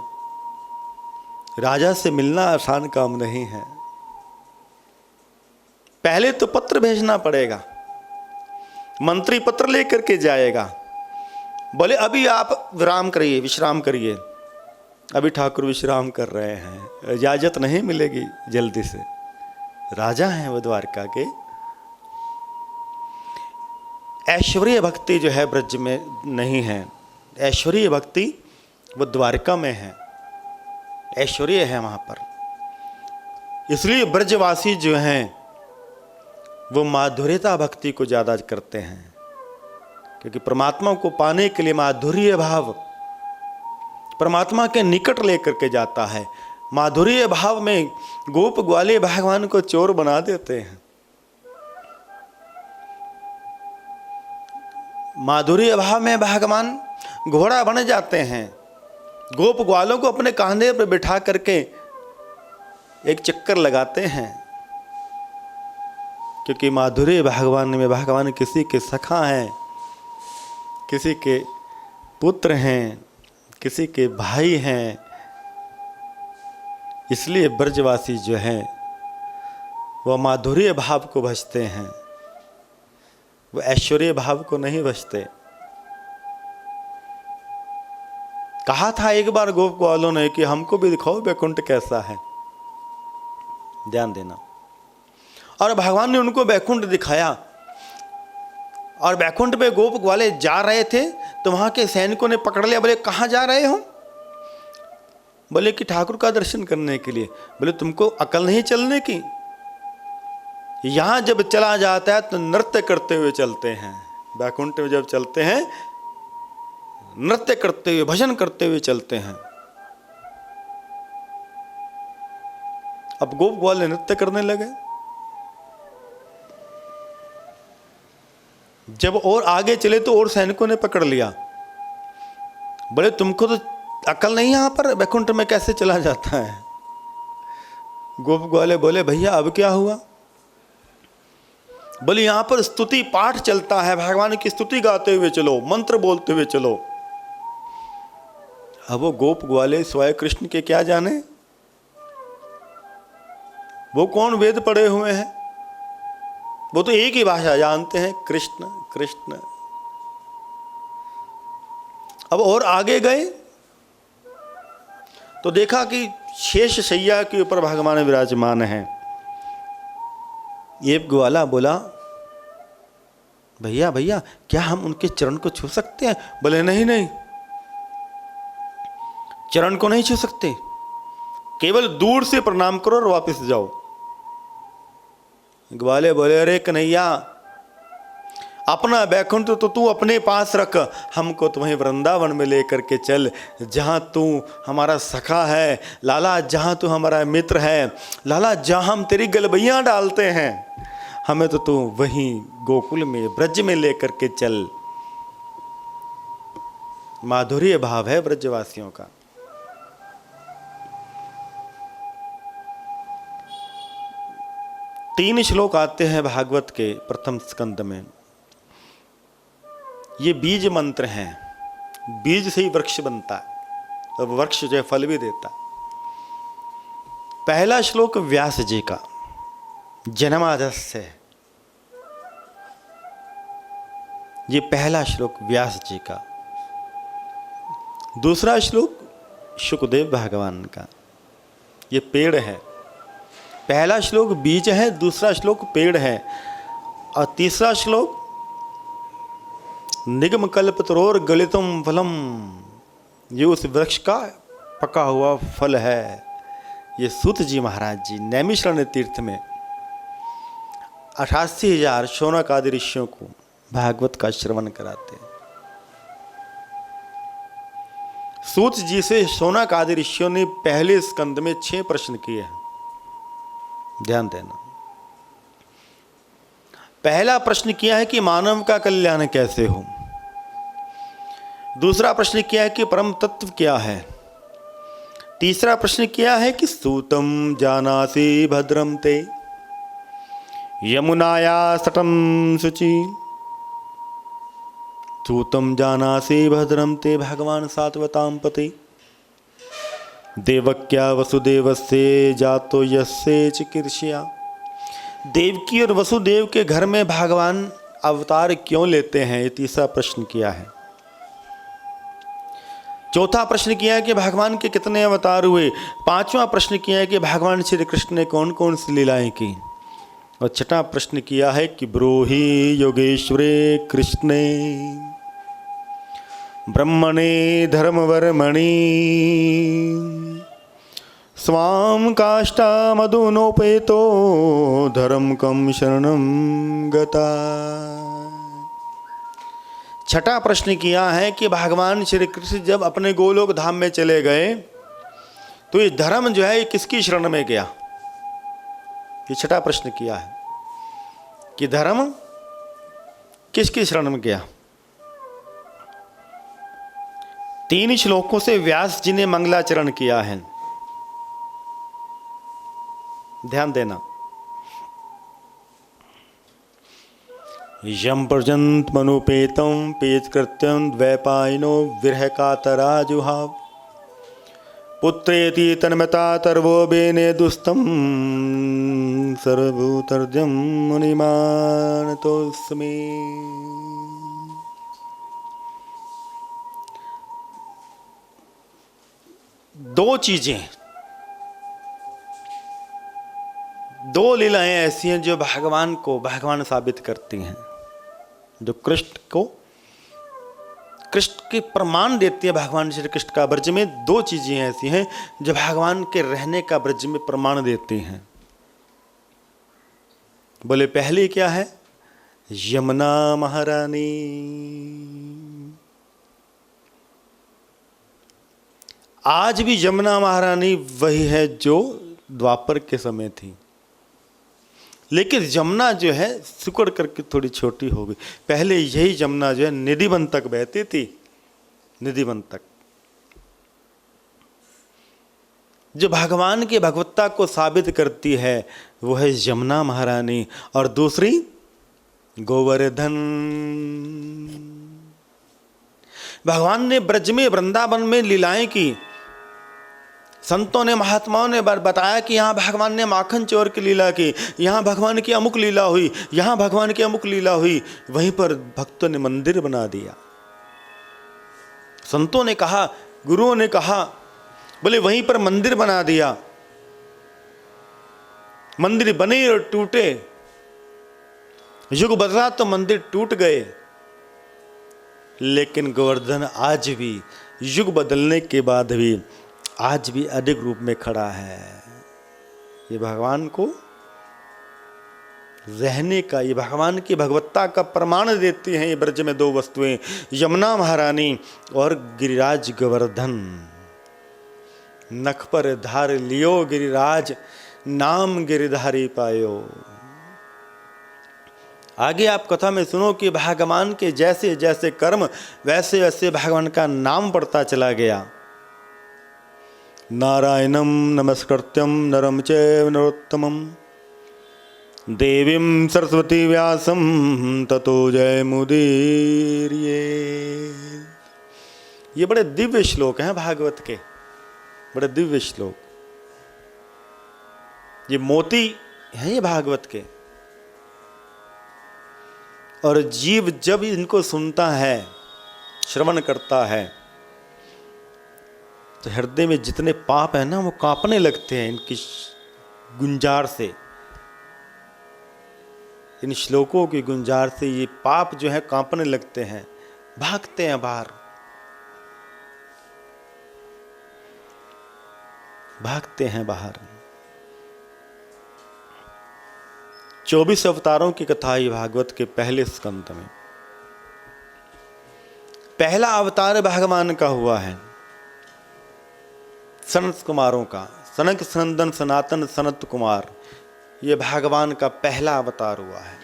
राजा से मिलना आसान काम नहीं है। पहले तो पत्र भेजना पड़ेगा, मंत्री पत्र लेकर के जाएगा, बोले अभी आप विराम करिए, विश्राम करिए, अभी ठाकुर विश्राम कर रहे हैं, इजाजत नहीं मिलेगी जल्दी से। राजा हैं वो द्वारका के। ऐश्वर्य भक्ति जो है ब्रज में नहीं है, ऐश्वर्य भक्ति वो द्वारका में है, ऐश्वर्य है वहाँ पर। इसलिए ब्रजवासी जो हैं वो माधुर्यता भक्ति को ज़्यादा करते हैं, क्योंकि परमात्मा को पाने के लिए माधुर्य भाव परमात्मा के निकट लेकर के जाता है। माधुर्य भाव में गोप ग्वाले भगवान को चोर बना देते हैं। माधुर्य भाव में भगवान घोड़ा बन जाते हैं। गोप ग्वालों को अपने कांधे पर बिठा करके एक चक्कर लगाते हैं, क्योंकि माधुर्य भगवान में भगवान किसी के सखा हैं, किसी के पुत्र हैं, किसी के भाई हैं। इसलिए ब्रजवासी जो हैं वह माधुर्य भाव को भजते हैं, वो ऐश्वर्य भाव को नहीं भजते। कहा था एक बार गोप ग्वालों ने कि हमको भी दिखाओ वैकुंठ कैसा है, ध्यान देना। और भगवान ने उनको वैकुंठ दिखाया। और वैकुंठ पे गोप ग्वाले जा रहे थे तो वहां के सैनिकों ने पकड़ लिया। बोले कहाँ जा रहे हो? बोले कि ठाकुर का दर्शन करने के लिए। बोले तुमको अकल नहीं चलने की? यहां जब चला जाता है तो नृत्य करते हुए चलते हैं। वैकुंठ में जब चलते हैं नृत्य करते हुए, भजन करते हुए चलते हैं। अब गोप ग्वाले नृत्य करने लगे। जब और आगे चले तो और सैनिकों ने पकड़ लिया। बोले तुमको तो अकल नहीं, यहां पर वैकुंठ में कैसे चला जाता है? गोप ग्वाले बोले भैया अब क्या हुआ? बोले यहां पर स्तुति पाठ चलता है, भगवान की स्तुति गाते हुए चलो, मंत्र बोलते हुए चलो। अब वो गोप ग्वाले स्वयं कृष्ण के क्या जाने, वो कौन वेद पढ़े हुए हैं? वो तो एक ही भाषा जानते हैं, कृष्ण कृष्ण। अब और आगे गए तो देखा कि शेष शैया के ऊपर भगवान विराजमान हैं। ये ग्वाला बोला भैया भैया क्या हम उनके चरण को छू सकते हैं? बोले नहीं नहीं, चरण को नहीं छू सकते, केवल दूर से प्रणाम करो और वापस जाओ। ग्वाले बोले अरे कन्हैया, अपना बैकुंठ तो तू अपने पास रख, हमको तुम्हें वृंदावन में लेकर के चल, जहाँ तू हमारा सखा है लाला, जहाँ तू हमारा मित्र है लाला, जहाँ हम तेरी गलबैयाँ डालते हैं, हमें तो तू वहीं गोकुल में ब्रज में लेकर के चल। माधुर्य भाव है ब्रजवासियों का। तीन श्लोक आते हैं भागवत के प्रथम स्कंद में। ये बीज मंत्र हैं, बीज से ही वृक्ष बनता है और वृक्ष जो है फल भी देता है। पहला श्लोक व्यास जी का, जन्मादस्य है, ये पहला श्लोक व्यास जी का। दूसरा श्लोक शुकदेव भगवान का, ये पेड़ है। पहला श्लोक बीज है, दूसरा श्लोक पेड़ है, और तीसरा श्लोक निगम कल्पतरोर गलितम फलम, ये उस वृक्ष का पका हुआ फल है। ये सूत जी महाराज जी नैमिषारण्य तीर्थ में 88,000 शौनक आदि ऋषियों को भागवत का श्रवण कराते हैं। सूत जी से शौनक आदि ऋषियों ने पहले स्कंद में 6 प्रश्न किए हैं, ध्यान देना। पहला प्रश्न किया है कि मानव का कल्याण कैसे हो। दूसरा प्रश्न किया है कि परम तत्व क्या है। तीसरा प्रश्न किया है कि सूतम जानासि भद्रम ते यमुनाया सटम शुचि। सूतम जानासि भद्रम ते भगवान सात्वताम पति देवक्या वसुदेवस्य जातो यस्य चिकीर्ष्या। देवकी और वसुदेव के घर में भगवान अवतार क्यों लेते हैं, ये तीसरा प्रश्न किया है। चौथा प्रश्न किया है कि भगवान के कितने अवतार हुए। पांचवा प्रश्न किया है कि भगवान श्री कृष्ण ने कौन कौन सी लीलाएं की। और छठा प्रश्न किया है कि ब्रूहि योगेश्वरे कृष्णे ब्रह्मणे धर्मवर्मणि स्वाम काष्ठा मधुनोपेतो धर्म कम शरणम गता। छठा प्रश्न किया है कि भगवान श्री कृष्ण जब अपने गोलोक धाम में चले गए तो ये धर्म जो है ये किसकी शरण में गया। ये छठा प्रश्न किया है कि धर्म किसकी शरण में गया। 3 श्लोकों से व्यास जी ने मंगलाचरण किया है, ध्यान देना। यम पर्यंत मनुपेतम पेतकृत्यं द्वैपायनो विरह कातराजुहाव पुत्रेति तन्मता तर्वो बेने दुस्तम सर्वभूतर्जम मुनिमानतोस्मे। दो चीजें, दो लीलाएं ऐसी हैं जो भगवान को भगवान साबित करती हैं, जो कृष्ण के प्रमाण देती है। भगवान श्री कृष्ण का ब्रज में 2 चीजें ऐसी हैं जो भगवान के रहने का ब्रज में प्रमाण देती हैं। बोले पहली क्या है, यमुना महारानी। आज भी यमुना महारानी वही है जो द्वापर के समय थी, लेकिन जमुना जो है सिकुड़ करके थोड़ी छोटी हो गई। पहले यही जमुना जो है निधिवन तक बहती थी, निधिवन तक, जो भगवान की भगवत्ता को साबित करती है वो है यमुना महारानी। और दूसरी गोवर्धन। भगवान ने ब्रज में वृंदावन में लीलाएं की। संतों ने महात्माओं ने बताया कि यहाँ भगवान ने माखन चोर की लीला की, यहाँ भगवान की अमुक लीला हुई, यहाँ भगवान की अमुक लीला हुई। वहीं पर भक्तों ने मंदिर बना दिया। संतों ने कहा, गुरुओं ने कहा, बोले वहीं पर मंदिर बना दिया। मंदिर बने और टूटे, युग बदला तो मंदिर टूट गए, लेकिन गोवर्धन आज भी युग बदलने के बाद भी आज भी अधिक रूप में खड़ा है। ये भगवान को रहने का, ये भगवान की भगवत्ता का प्रमाण देती हैं ये ब्रज में दो वस्तुएं, यमुना महारानी और गिरिराज गोवर्धन। नख पर धार लियो गिरिराज, नाम गिरिधारी पायो। आगे आप कथा में सुनो कि भगवान के जैसे जैसे कर्म वैसे वैसे भगवान का नाम पड़ता चला गया। नारायणं नमस्कृत्यं नरं चैव नरोत्तमं देवीं सरस्वती व्यासं ततो जयमुदीरये। ये बड़े दिव्य श्लोक हैं भागवत के, बड़े दिव्य श्लोक। ये मोती हैं ये भागवत के। और जीव जब इनको सुनता है, श्रवण करता है, तो हृदय में जितने पाप है ना वो कांपने लगते हैं इनकी गुंजार से, इन श्लोकों की गुंजार से ये पाप जो है कांपने लगते हैं, भागते हैं बाहर, भागते हैं बाहर। 24 अवतारों की कथा ये भागवत के पहले स्कंद में। पहला अवतार भगवान का हुआ है सनत कुमारों का, सनक सनंदन सनातन सनत कुमार, ये भगवान का पहला अवतार हुआ है।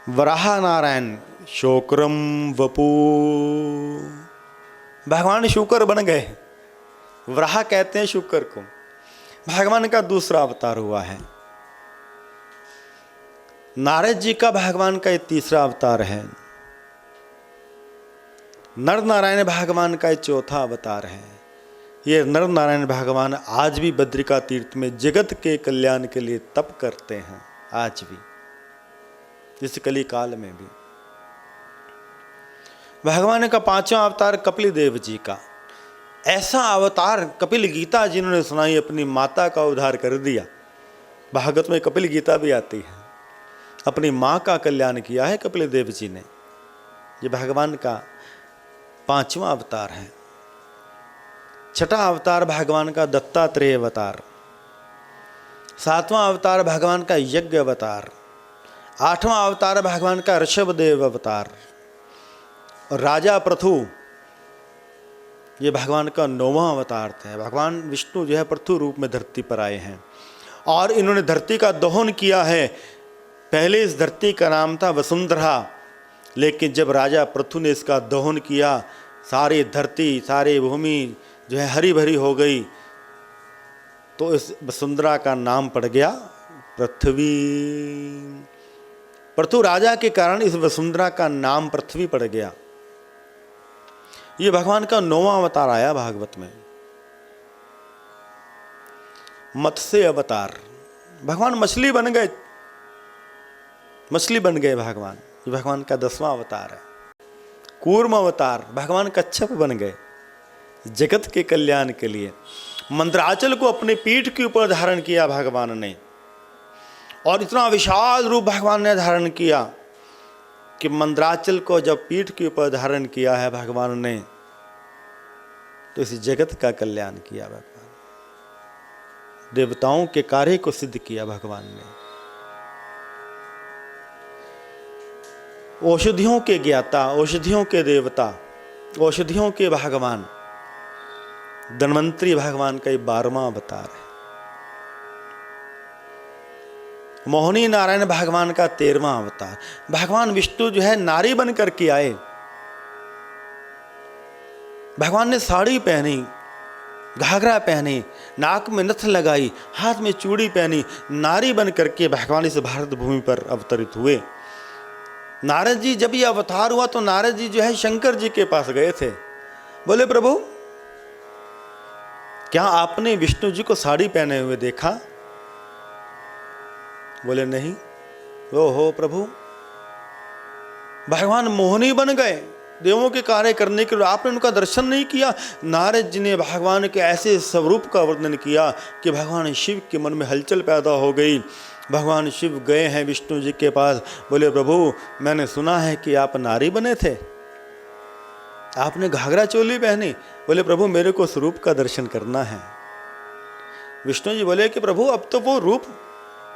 वराह नारायण शोक्रम वपू, भगवान शुकर बन गए। वराह कहते हैं शुकर को। भगवान का दूसरा अवतार हुआ है। नारद जी का भगवान का ये तीसरा अवतार है। नर नारायण भगवान का ये चौथा अवतार है। ये नर नारायण भगवान आज भी बद्रिका तीर्थ में जगत के कल्याण के लिए तप करते हैं, आज भी, इस कली काल में भी। भगवान का पांचवा अवतार कपिल देव जी का, ऐसा अवतार कपिल गीता जिन्होंने सुनाई, अपनी माता का उद्धार कर दिया। भागवत में कपिल गीता भी आती है। अपनी माँ का कल्याण किया है कपिल देव जी ने। ये भगवान का पांचवा अवतार है। छठा अवतार भगवान का दत्तात्रेय अवतार। सातवां अवतार भगवान का यज्ञ अवतार। आठवां अवतार भगवान का ऋषभदेव अवतार। और राजा पृथु, ये भगवान का 9वां अवतार है। भगवान विष्णु जो है पृथु रूप में धरती पर आए हैं और इन्होंने धरती का दोहन किया है। पहले इस धरती का नाम था वसुंधरा, लेकिन जब राजा पृथु ने इसका दोहन किया, सारी धरती, सारी भूमि जो है हरी भरी हो गई, तो इस वसुंधरा का नाम पड़ गया पृथ्वी। पृथु राजा के कारण इस वसुंधरा का नाम पृथ्वी पड़ गया। ये भगवान का 9वां अवतार आया भागवत में। मत्स्य अवतार, भगवान मछली बन गए, मछली बन गए भगवान। ये भगवान का 10वां अवतार है। कूर्म अवतार, भगवान कच्छप बन गए जगत के कल्याण के लिए। मंदराचल को अपने पीठ के ऊपर धारण किया भगवान ने, और इतना विशाल रूप भगवान ने धारण किया कि मंदराचल को जब पीठ के ऊपर धारण किया है भगवान ने, तो इस जगत का कल्याण किया भगवान। देवताओं के कार्य को सिद्ध किया भगवान ने। औषधियों के ज्ञाता, औषधियों के देवता, औषधियों के भगवान, धन्वंतरी भगवान का ये 12वां अवतार है। मोहिनी नारायण भगवान का 13वां अवतार। भगवान विष्णु जो है नारी बन करके आए। भगवान ने साड़ी पहनी, घाघरा पहनी, नाक में नथ लगाई, हाथ में चूड़ी पहनी, नारी बन करके भगवान इस भारत भूमि पर अवतरित हुए। नारद जी जब ये अवतार हुआ तो नारद जी जो है शंकर जी के पास गए थे। बोले प्रभु क्या आपने विष्णु जी को साड़ी पहने हुए देखा? बोले नहीं। ओहो प्रभु, भगवान मोहिनी बन गए देवों के कार्य करने के लिए, आपने उनका दर्शन नहीं किया। नारद जी ने भगवान के ऐसे स्वरूप का वर्णन किया कि भगवान शिव के मन में हलचल पैदा हो गई। भगवान शिव गए हैं विष्णु जी के पास। बोले प्रभु मैंने सुना है कि आप नारी बने थे, आपने घाघरा चोली पहनी। बोले प्रभु मेरे को स्वरूप का दर्शन करना है। विष्णु जी बोले कि प्रभु अब तो वो रूप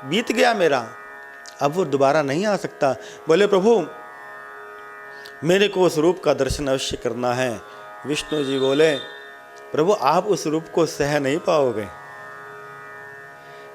बीत गया मेरा, अब वो दोबारा नहीं आ सकता। बोले प्रभु मेरे को उस रूप का दर्शन अवश्य करना है। विष्णु जी बोले प्रभु आप उस रूप को सह नहीं पाओगे।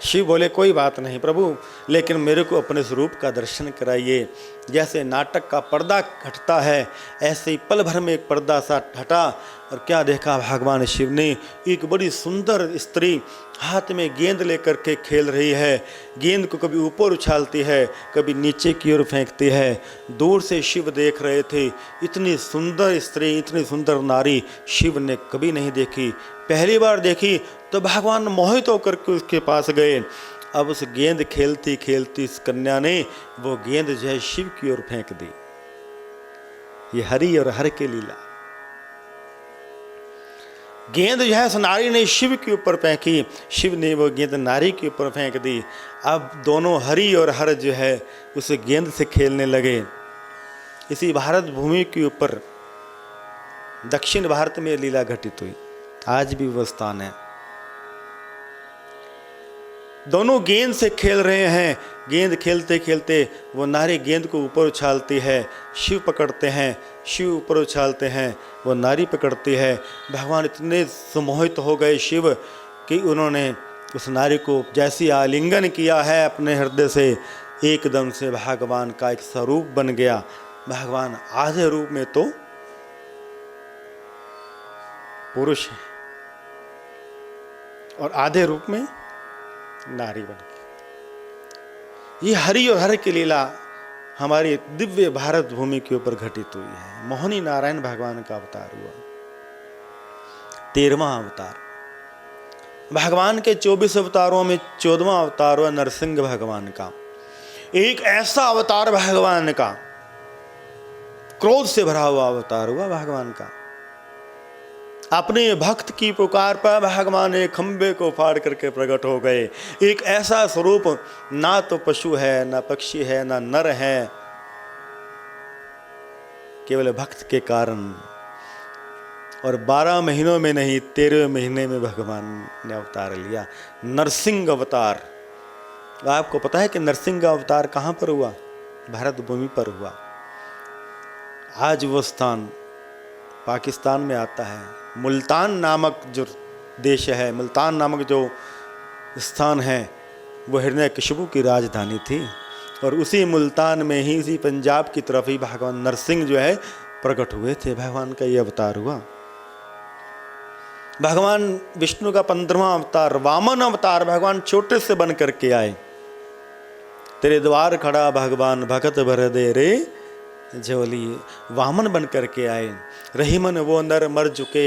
शिव बोले कोई बात नहीं प्रभु, लेकिन मेरे को अपने स्वरूप का दर्शन कराइए। जैसे नाटक का पर्दा हटता है ऐसे ही पल भर में एक पर्दा सा हटा और क्या देखा भगवान शिव ने, एक बड़ी सुंदर स्त्री हाथ में गेंद लेकर के खेल रही है। गेंद को कभी ऊपर उछालती है, कभी नीचे की ओर फेंकती है। दूर से शिव देख रहे थे। इतनी सुंदर स्त्री, इतनी सुंदर नारी शिव ने कभी नहीं देखी। पहली बार देखी तो भगवान मोहित होकर के उसके पास गए। अब उस गेंद खेलती खेलती इस कन्या ने वो गेंद जो है शिव की ओर फेंक दी। ये हरि और हर के लीला। गेंद जो है उस नारी ने शिव के ऊपर फेंकी, शिव ने वो गेंद नारी के ऊपर फेंक दी। अब दोनों हरि और हर जो है उस गेंद से खेलने लगे। इसी भारत भूमि के ऊपर दक्षिण भारत में लीला घटित हुई। आज भी वो स्थान है। दोनों गेंद से खेल रहे हैं। गेंद खेलते खेलते वो नारी गेंद को ऊपर उछालती है, शिव पकड़ते हैं। शिव ऊपर उछालते हैं, वो नारी पकड़ती है। भगवान इतने सम्मोहित हो गए शिव कि उन्होंने उस नारी को जैसी आलिंगन किया है अपने हृदय से, एकदम से भगवान का एक स्वरूप बन गया। भगवान आधे रूप में तो पुरुष है और आधे रूप में नारी बन गई। ये हरि और हर की लीला हमारी दिव्य भारत भूमि के ऊपर घटित हुई है। मोहिनी नारायण भगवान का अवतार हुआ। 13वां अवतार। भगवान के 24 अवतारों में 14वां अवतार हुआ नरसिंह भगवान का। एक ऐसा अवतार भगवान का, क्रोध से भरा हुआ अवतार हुआ भगवान का। अपने भक्त की पुकार पर भगवान एक खंबे को फाड़ करके प्रकट हो गए। एक ऐसा स्वरूप, ना तो पशु है, ना पक्षी है, ना नर है, केवल भक्त के कारण। और 12 महीनों में नहीं 13वें महीने में भगवान ने अवतार लिया, नरसिंह अवतार। आपको पता है कि नरसिंह अवतार कहाँ पर हुआ? भारत भूमि पर हुआ। आज वो स्थान पाकिस्तान में आता है। मुल्तान नामक जो देश है, मुल्तान नामक जो स्थान है, वो हिरण्यकशिपु की राजधानी थी। और उसी मुल्तान में ही, उसी पंजाब की तरफ ही भगवान नरसिंह जो है प्रकट हुए थे। भगवान का ये अवतार हुआ। भगवान विष्णु का 15वां अवतार वामन अवतार। भगवान छोटे से बन करके आए। तेरे द्वार खड़ा भगवान भगत भर दे रे झोली। वामन बन करके आए। रहीमन वो नर मर चुके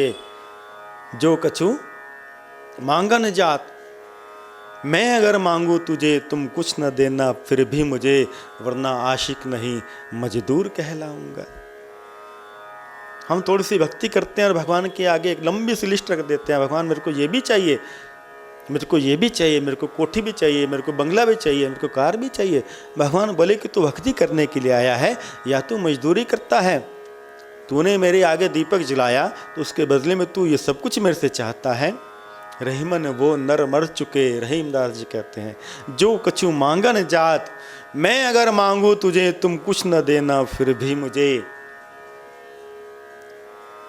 जो कछु मांगन जात। मैं अगर मांगू तुझे तुम कुछ न देना फिर भी मुझे, वरना आशिक नहीं मजदूर कहलाऊंगा। हम थोड़ी सी भक्ति करते हैं और भगवान के आगे एक लंबी सी लिस्ट रख देते हैं। भगवान मेरे को ये भी चाहिए, मेरे को ये भी चाहिए, मेरे को कोठी भी चाहिए, मेरे को बंगला भी चाहिए, मेरे को कार भी चाहिए। भगवान बोले कि तू भक्ति करने के लिए आया है या तू मजदूरी करता है? तूने मेरे आगे दीपक जलाया तो उसके बदले में तू ये सब कुछ मेरे से चाहता है? रहीमन वो नर मर चुके, रहीमदास जी कहते हैं, जो कछु मांगन जात। मैं अगर मांगू तुझे तुम कुछ न देना फिर भी मुझे,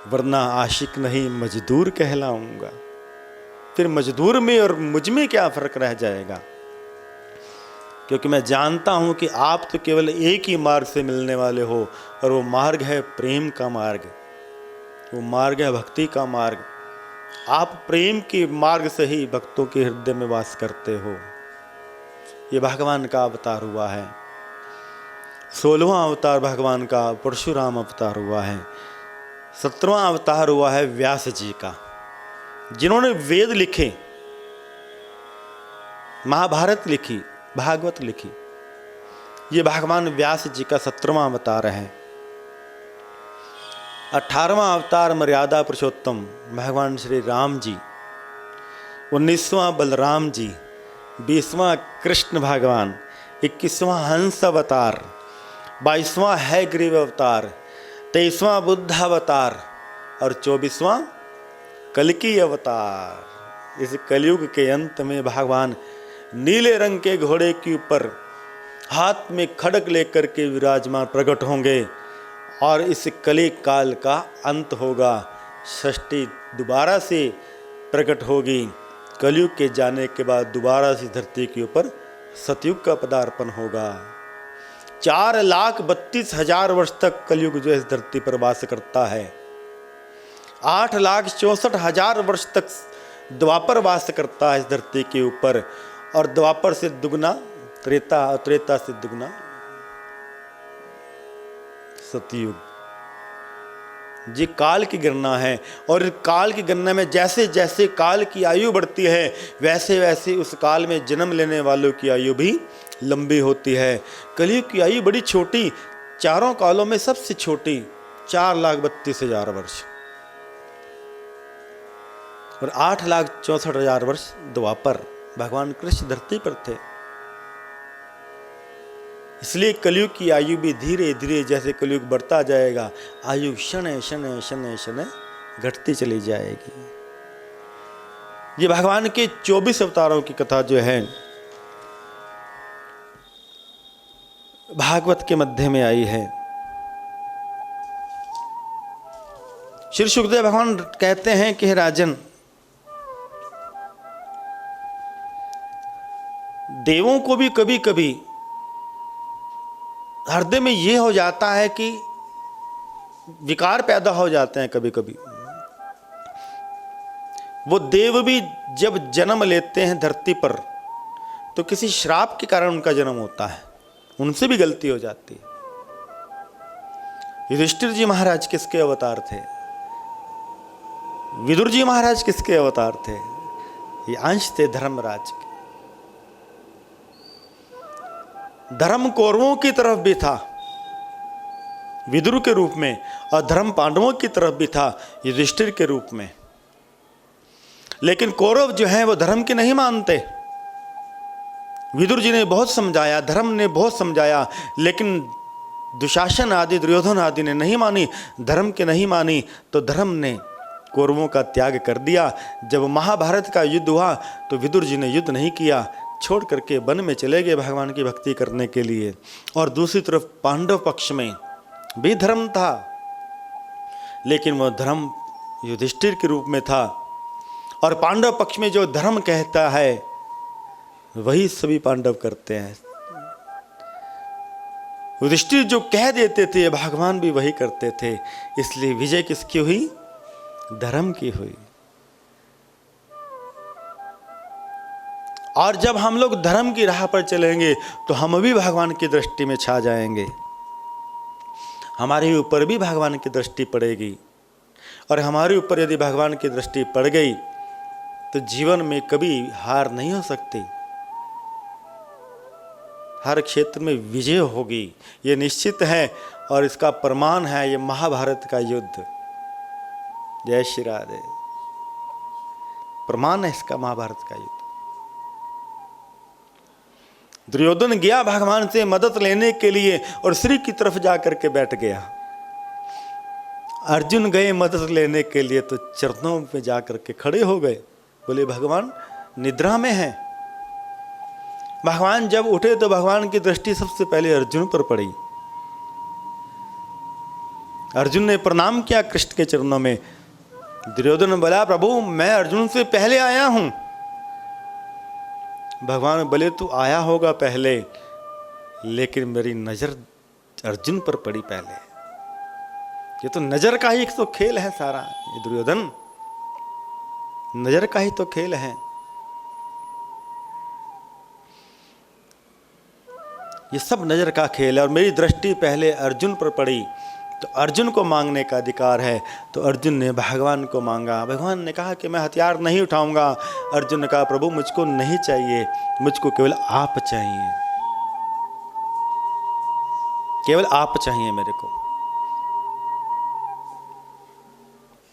वरना आशिक नहीं मजदूर कहलाऊंगा। फिर मजदूर में और मुझ में क्या फर्क रह जाएगा? क्योंकि मैं जानता हूं कि आप तो केवल एक ही मार्ग से मिलने वाले हो, और वो मार्ग है प्रेम का मार्ग, वो मार्ग है भक्ति का मार्ग। आप प्रेम के मार्ग से ही भक्तों के हृदय में वास करते हो। ये भगवान का अवतार हुआ है। 16वां अवतार भगवान का परशुराम अवतार हुआ है। 17वां अवतार हुआ है व्यास जी का, जिन्होंने वेद लिखे, महाभारत लिखी, भागवत लिखी। ये भगवान व्यास जी का 17वां अवतार है। 18वां अवतार मर्यादा पुरुषोत्तम भगवान श्री राम जी। 19वां बलराम जी। 20वां कृष्ण भगवान। 21वां हंस अवतार। 22वां है ग्रीव अवतार। 23वां बुद्ध अवतार और 24वां कल्कि अवतार। इस कलयुग के अंत में भगवान नीले रंग के घोड़े के ऊपर हाथ में खड्ग लेकर के विराजमान प्रकट होंगे, और इस कली काल का अंत होगा। सृष्टि दोबारा से प्रकट होगी। कलयुग के जाने के बाद दोबारा से धरती के ऊपर सतयुग का पदार्पण होगा। 4,32,000 वर्ष तक कलयुग जो इस धरती पर वास करता है। 8,64,000 वर्ष तक द्वापर वास करता है इस धरती के ऊपर, और द्वापर से दुगना त्रेता, और त्रेता से दुगना सतयुग। ये काल की गणना है, और काल की गणना में जैसे जैसे काल की आयु बढ़ती है, वैसे वैसे उस काल में जन्म लेने वालों की आयु भी लंबी होती है। कलयुग की आयु बड़ी छोटी, चारों कालों में सबसे छोटी 4,32,000 वर्ष, और 8,64,000 वर्ष द्वापर भगवान कृष्ण धरती पर थे। इसलिए कलयुग की आयु भी धीरे धीरे जैसे कलयुग बढ़ता जाएगा, आयु शनै शनै शनै शनै घटती चली जाएगी। ये भगवान के 24 अवतारों की कथा जो है भागवत के मध्य में आई है। श्री सुखदेव भगवान कहते हैं कि हे राजन, देवों को भी कभी कभी हृदय में ये हो जाता है कि विकार पैदा हो जाते हैं। कभी कभी वो देव भी जब जन्म लेते हैं धरती पर, तो किसी श्राप के कारण उनका जन्म होता है, उनसे भी गलती हो जाती है। युधिष्ठिर जी महाराज किसके अवतार थे? विदुर जी महाराज किसके अवतार थे? ये अंश थे धर्मराज के। धर्म कौरवों की तरफ भी था विदुर के रूप में, और धर्म पांडवों की तरफ भी था युधिष्ठिर के रूप में। लेकिन कौरव जो हैं वो धर्म के नहीं मानते। विदुर जी ने बहुत समझाया, धर्म ने बहुत समझाया, लेकिन दुशासन आदि, दुर्योधन आदि ने नहीं मानी, धर्म के नहीं मानी, तो धर्म ने कौरवों का त्याग कर दिया। जब महाभारत का युद्ध हुआ तो विदुर जी ने युद्ध नहीं किया, छोड़ करके वन में चले गए भगवान की भक्ति करने के लिए। और दूसरी तरफ पांडव पक्ष में भी धर्म था, लेकिन वह धर्म युधिष्ठिर के रूप में था। और पांडव पक्ष में जो धर्म कहता है वही सभी पांडव करते हैं। युधिष्ठिर जो कह देते थे भगवान भी वही करते थे। इसलिए विजय किसकी हुई? धर्म की हुई। और जब हम लोग धर्म की राह पर चलेंगे तो हम भी भगवान की दृष्टि में छा जाएंगे, हमारे ऊपर भी भगवान की दृष्टि पड़ेगी। और हमारे ऊपर यदि भगवान की दृष्टि पड़ गई तो जीवन में कभी हार नहीं हो सकती, हर क्षेत्र में विजय होगी, ये निश्चित है। और इसका प्रमाण है ये महाभारत का युद्ध। जय श्री राधे। प्रमाण है इसका महाभारत का युद्ध। दुर्योधन गया भगवान से मदद लेने के लिए और श्री की तरफ जाकर के बैठ गया। अर्जुन गए मदद लेने के लिए तो चरणों में जाकर के खड़े हो गए, बोले भगवान निद्रा में हैं। भगवान जब उठे तो भगवान की दृष्टि सबसे पहले अर्जुन पर पड़ी। अर्जुन ने प्रणाम किया कृष्ण के चरणों में। दुर्योधन ने बोला प्रभु मैं अर्जुन से पहले आया हूं। भगवान बोले तू आया होगा पहले, लेकिन मेरी नजर अर्जुन पर पड़ी पहले। ये तो नजर का ही एक तो खेल है सारा, ये दुर्योधन नजर का ही तो खेल है। ये सब नजर का खेल है और मेरी दृष्टि पहले अर्जुन पर पड़ी, तो अर्जुन को मांगने का अधिकार है। तो अर्जुन ने भगवान को मांगा। भगवान ने कहा कि मैं हथियार नहीं उठाऊंगा। अर्जुन ने कहा प्रभु मुझको नहीं चाहिए, मुझको केवल आप चाहिए, केवल आप चाहिए मेरे को।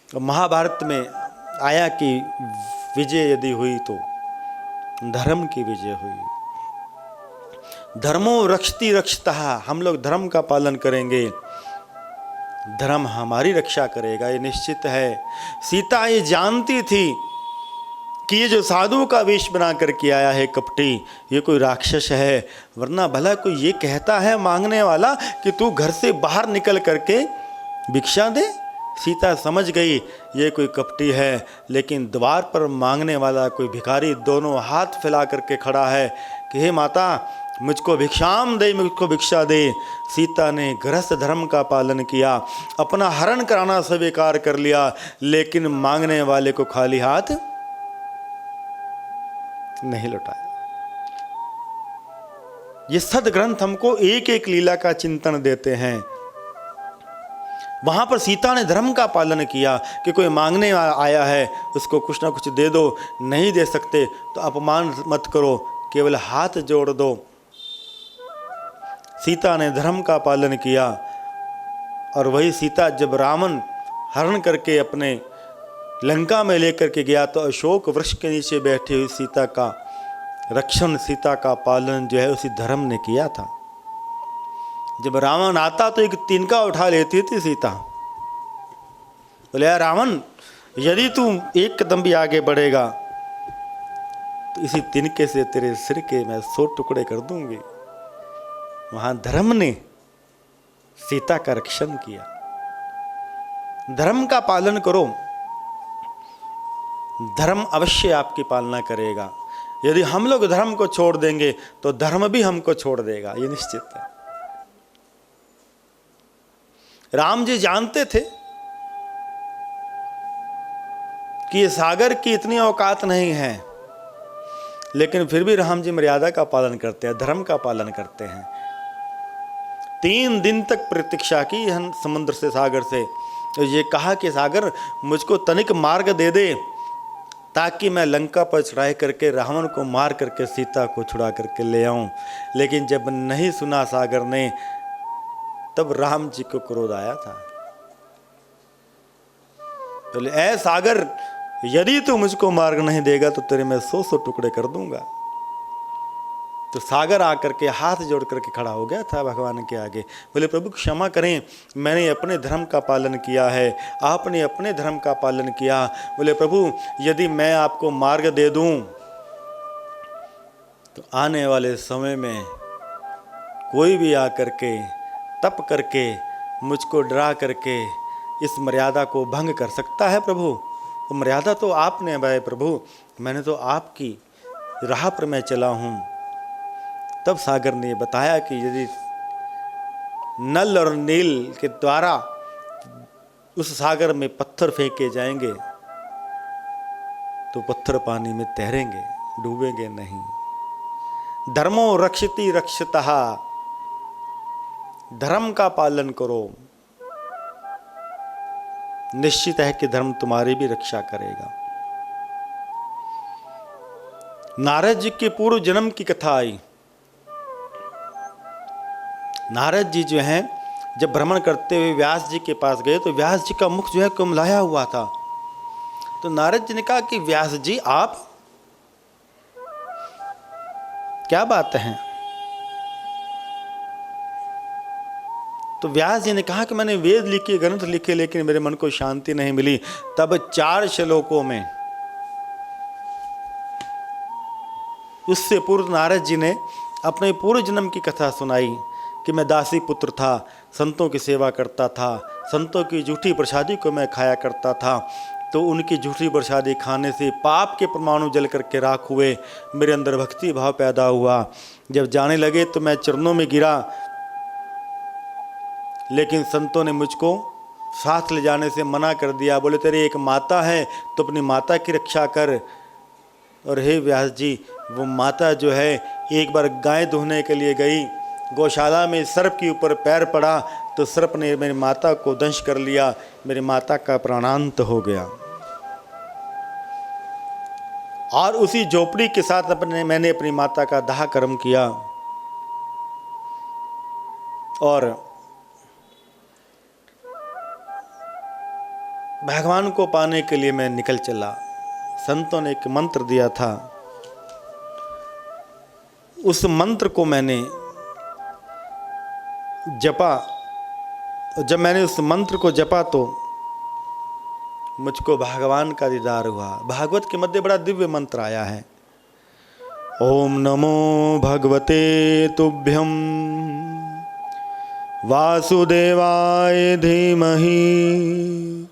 तो महाभारत में आया कि विजय यदि हुई तो धर्म की विजय हुई। धर्मो रक्षति रक्षतः, हम लोग धर्म का पालन करेंगे, धर्म हमारी रक्षा करेगा, ये निश्चित है। सीता ये जानती थी कि ये जो साधु का वेश बना करके आया है कपटी, ये कोई राक्षस है, वरना भला कोई ये कहता है मांगने वाला कि तू घर से बाहर निकल करके भिक्षा दे। सीता समझ गई ये कोई कपटी है, लेकिन द्वार पर मांगने वाला कोई भिखारी दोनों हाथ फैला करके खड़ा है कि हे माता मुझको भिक्षाम दे, मुझको भिक्षा दे। सीता ने गृहस्थ धर्म का पालन किया, अपना हरण कराना स्वीकार कर लिया, लेकिन मांगने वाले को खाली हाथ नहीं लौटाया। ये सदग्रंथ हमको एक एक लीला का चिंतन देते हैं। वहां पर सीता ने धर्म का पालन किया कि कोई मांगने आया है उसको कुछ ना कुछ दे दो, नहीं दे सकते तो अपमान मत करो, केवल हाथ जोड़ दो। सीता ने धर्म का पालन किया। और वही सीता जब रावण हरण करके अपने लंका में लेकर के गया तो अशोक वृक्ष के नीचे बैठी हुई सीता का रक्षण, सीता का पालन जो है उसी धर्म ने किया था। जब रावण आता तो एक तिनका उठा लेती थी सीता। बोले यार रावण, यदि तू एक कदम भी आगे बढ़ेगा तो इसी तिनके से तेरे सिर के मैं 100 टुकड़े कर दूंगी। वहां धर्म ने सीता का रक्षण किया। धर्म का पालन करो, धर्म अवश्य आपकी पालना करेगा। यदि हम लोग धर्म को छोड़ देंगे तो धर्म भी हमको छोड़ देगा, ये निश्चित है। राम जी जानते थे कि ये सागर की इतनी औकात नहीं है, लेकिन फिर भी राम जी मर्यादा का पालन करते हैं, धर्म का पालन करते हैं। 3 दिन तक प्रतीक्षा की हम समुद्र से, सागर से। तो ये कहा कि सागर मुझको तनिक मार्ग दे दे ताकि मैं लंका पर चढ़ाई करके रावण को मार करके सीता को छुड़ा करके ले आऊं। लेकिन जब नहीं सुना सागर ने, तब राम जी को क्रोध आया था। बोले ऐ सागर, यदि तू मुझको मार्ग नहीं देगा तो तेरे मैं 100 टुकड़े कर दूंगा। तो सागर आकर के हाथ जोड़ करके खड़ा हो गया था भगवान के आगे। बोले प्रभु क्षमा करें, मैंने अपने धर्म का पालन किया है, आपने अपने धर्म का पालन किया। बोले प्रभु यदि मैं आपको मार्ग दे दूं तो आने वाले समय में कोई भी आकर के तप करके मुझको डरा करके इस मर्यादा को भंग कर सकता है। प्रभु वो मर्यादा तो आपने भाई प्रभु, मैंने तो आपकी राह पर मैं चला हूँ। तब सागर ने बताया कि यदि नल और नील के द्वारा उस सागर में पत्थर फेंके जाएंगे तो पत्थर पानी में तैरेंगे, डूबेंगे नहीं। धर्मो रक्षति रक्षतः, धर्म का पालन करो, निश्चित है कि धर्म तुम्हारी भी रक्षा करेगा। नारद जी के पूर्व जन्म की कथा आई। नारद जी जो हैं जब भ्रमण करते हुए व्यास जी के पास गए तो व्यास जी का मुख जो है कुमलाया हुआ था। तो नारद जी ने कहा कि व्यास जी आप, क्या बात है? तो व्यास जी ने कहा कि मैंने वेद लिखे, ग्रंथ लिखे, लेकिन मेरे मन को शांति नहीं मिली। तब 4 श्लोकों में उससे पूर्व नारद जी ने अपने पूर्व जन्म की कथा सुनाई कि मैं दासी पुत्र था, संतों की सेवा करता था, संतों की झूठी प्रसादी को मैं खाया करता था, तो उनकी झूठी प्रसादी खाने से पाप के परमाणु जल करके राख हुए, मेरे अंदर भक्ति भाव पैदा हुआ। जब जाने लगे तो मैं चरणों में गिरा, लेकिन संतों ने मुझको साथ ले जाने से मना कर दिया। बोले तेरी एक माता है तो अपनी माता की रक्षा कर। और हे व्यास जी, वो माता जो है एक बार गाय धोने के लिए गई, गौशाला में सर्प के ऊपर पैर पड़ा तो सर्प ने मेरी माता को दंश कर लिया, मेरी माता का प्राणांत हो गया। और उसी झोपड़ी के साथ मैंने अपनी माता का दाह कर्म किया और भगवान को पाने के लिए मैं निकल चला। संतों ने एक मंत्र दिया था, उस मंत्र को मैंने जपा। जब मैंने उस मंत्र को जपा तो मुझको भगवान का दीदार हुआ। भागवत के मध्य बड़ा दिव्य मंत्र आया है, ओम नमो भगवते तुभ्यं वासुदेवाय धीमहि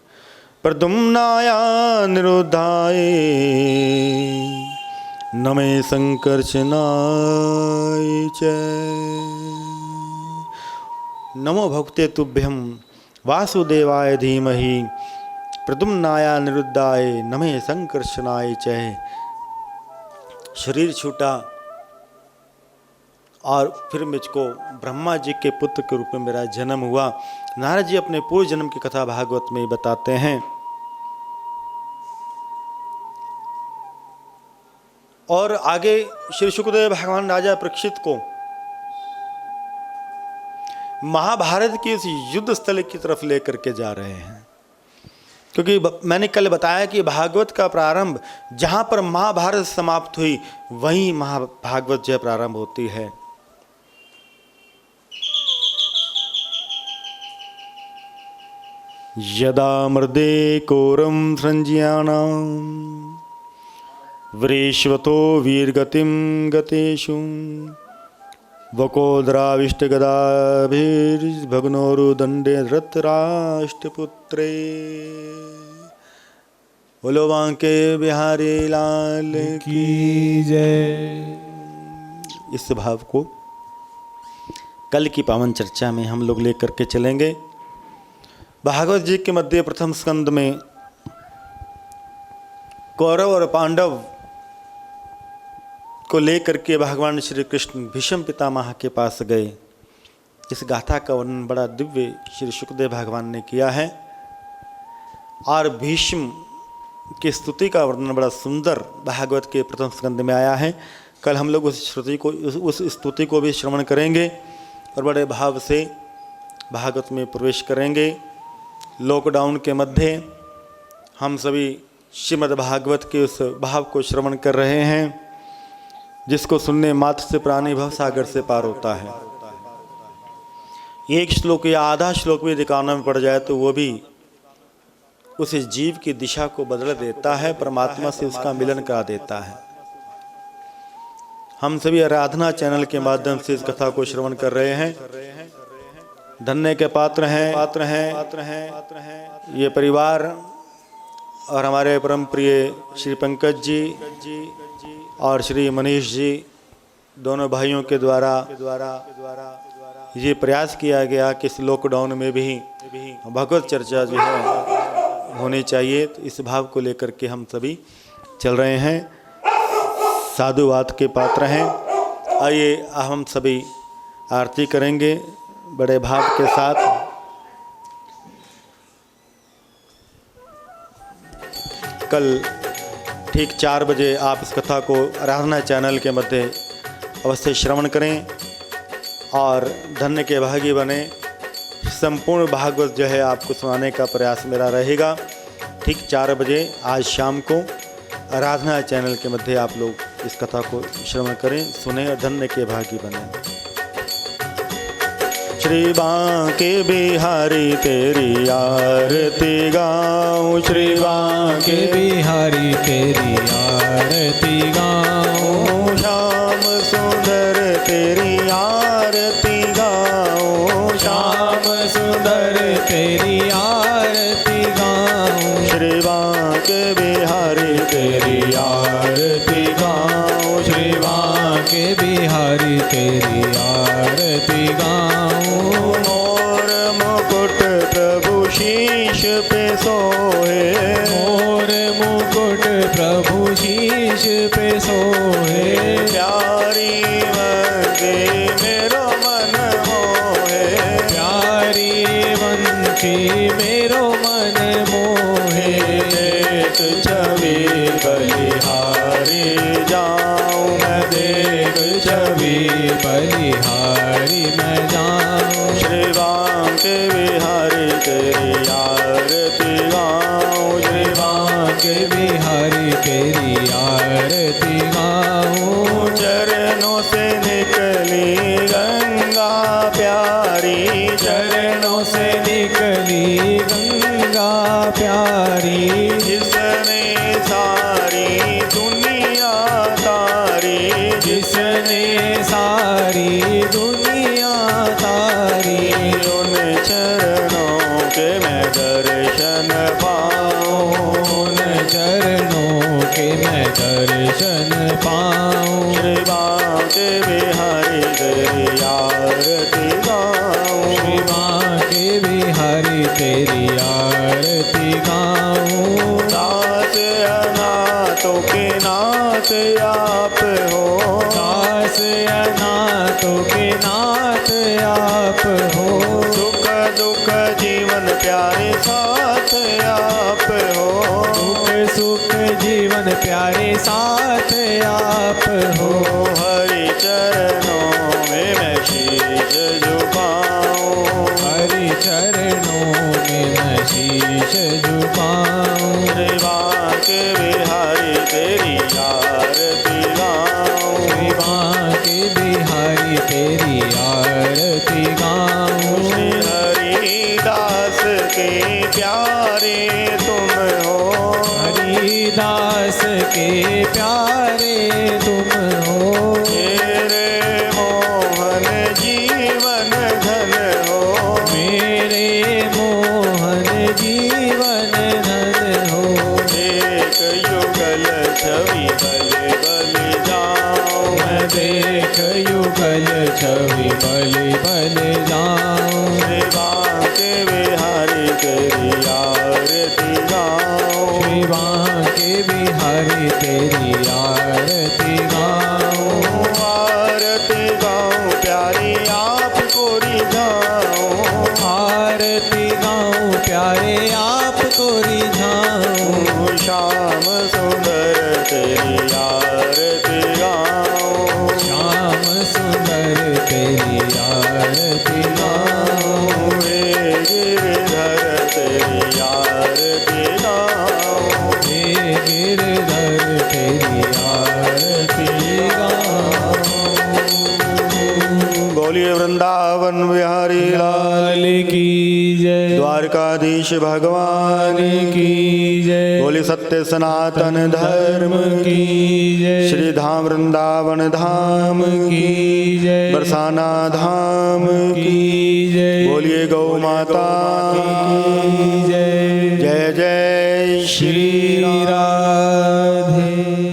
प्रद्युम्नाय निरुद्धाय नमे संकर्षणाय च। नमो भगवते तुभ्यं वासुदेवाय धीमहि प्रद्युम्नाय निरुद्धाय नमे संकर्षणाय च। शरीर छूटा और फिर मुझको ब्रह्मा जी के पुत्र के रूप में मेरा जन्म हुआ। नारद जी अपने पूर्व जन्म की कथा भागवत में बताते हैं। और आगे श्री सुखदेव भगवान राजा परीक्षित को महाभारत के इस युद्ध स्थल की तरफ लेकर के जा रहे हैं, क्योंकि मैंने कल बताया कि भागवत का प्रारंभ जहां पर महाभारत समाप्त हुई वहीं महाभागवत जो प्रारंभ होती है। यदा मृदे कोरम संज्ञानां वृषवतो वीरगतिं गतेषु वकोदराविष्टगदाभिर्भग्नोरुदण्डे धृतराष्ट्रपुत्रे। बोलो बांके बिहारी लाल की जय। इस भाव को कल की पावन चर्चा में हम लोग लेकर के चलेंगे। भागवत जी के मध्य प्रथम स्कंद में कौरव और पांडव को लेकर के भगवान श्री कृष्ण भीष्म पितामह के पास गए। इस गाथा का वर्णन बड़ा दिव्य श्री सुखदेव भगवान ने किया है और भीष्म की स्तुति का वर्णन बड़ा सुंदर भागवत के प्रथम स्कंद में आया है। कल हम लोग उस स्तुति को भी श्रवण करेंगे और बड़े भाव से भागवत में प्रवेश करेंगे। लॉकडाउन के मध्य हम सभी श्रीमद् भागवत के उस भाव को श्रवण कर रहे हैं जिसको सुनने मात्र से प्राणी भव सागर से पार होता है। एक श्लोक या आधा श्लोक भी यदि कानों में पड़ जाए तो वो भी उस जीव की दिशा को बदल देता है, परमात्मा से उसका मिलन करा देता है। हम सभी आराधना चैनल के माध्यम से इस कथा को श्रवण कर रहे हैं। धन्य के पात्र हैं ये परिवार और हमारे परम प्रिय श्री पंकज जी और श्री मनीष जी, दोनों भाइयों के द्वारा ये प्रयास किया गया कि इस लॉकडाउन में भी भगवत चर्चा जो है होनी चाहिए। तो इस भाव को लेकर के हम सभी चल रहे हैं, साधुवाद के पात्र हैं। आइए हम सभी आरती करेंगे बड़े भाव के साथ। कल ठीक 4 बजे आप इस कथा को आराधना चैनल के मध्य अवश्य श्रवण करें और धन्य के भागी बने। संपूर्ण भागवत जो है आपको सुनाने का प्रयास मेरा रहेगा। ठीक 4 बजे आज शाम को आराधना चैनल के मध्य आप लोग इस कथा को श्रवण करें, सुने और धन्य के भागी बने। श्री बांके बिहारी तेरी आरती गाऊं, श्री बांके बिहारी तेरी आरती गाऊं, श्याम सुंदर तेरी आरती गाऊं, श्याम सुंदर तेरी के बिहारी तेरी आरती गाऊं। मोर मुकुट प्रभु शीश पे सोहे, मोर मुकुट प्रभु शीश पे सोहे। प्यारी वंदे मेरो मन मोहे, प्यारी वंशी मेरो मन मोहे। देख छवि बलिहारी जाऊं मैं, देख छवि बलिहारी मैं जाऊं। श्री बांके बिहारी तेरी आरती गाऊं, श्री बांके बिहारी तेरी आरती गाऊं। चरणों से निकली गंगा प्यारी, चरणों से निकली गंगा प्यारी। जिसने सारी दुनिया तारी, जिसने सारी दुनिया तारी। उन चरणों के मैं दर्शन पाऊं, उन चरणों के मैं दर्शन पाऊं। श्री बांके बिहारी तेरी आरती गाऊं, श्री बांके बिहारी तेरी आरती गाऊं। दास अनाथों के नाथ आप हो, दास अनाथों के नाथ आप हो। सुख दुख जीवन प्यारे साथ आप हो, सुख सुख जीवन प्यारे साथ आप हो। हरि चरणों में मैं शीश झुकाऊं, हरि चरणों में मैं शीश झुकाऊं। श्री बांके बिहारी तेरी आरती गाऊं, श्री बांके बिहारी तेरी आरती गाऊं। श्री हरिदास के प्यारे तुम हो, हरिदास के प्यारे तुम हो। मेरे मोहन जीवन धन हो, मेरे मोहन जीवन धन हो। एक युगल छवि बल बल जाऊं मैं देख युगल छवि बलि बल जाऊं। श्री बांके बिहारी तेरी आरती गाऊं, श्री बांके बिहारी तेरी आरती गाऊं। आरती गाऊं प्यारी आपको रिझाऊं, आरती गाऊं प्यारे आपको रिझाऊं। श्याम सुंदर तेरी आरती गाऊं, श्याम सुंदर तेरी आरती गाऊं। हे गिरधर तेरी आरती गाऊं, हे गिरधर तेरी आरती गाऊं। बोलिए वृंदावन बिहारी लाल, लाल की जय। द्वारकाधीश भगवान की जय। बोले सत्य सनातन धर्म की, की जय। श्री धाम वृंदावन धाम की, की जय। बरसाना धाम की, की जय। बोलिए गौ माता की जय। जय जय श्री राधे।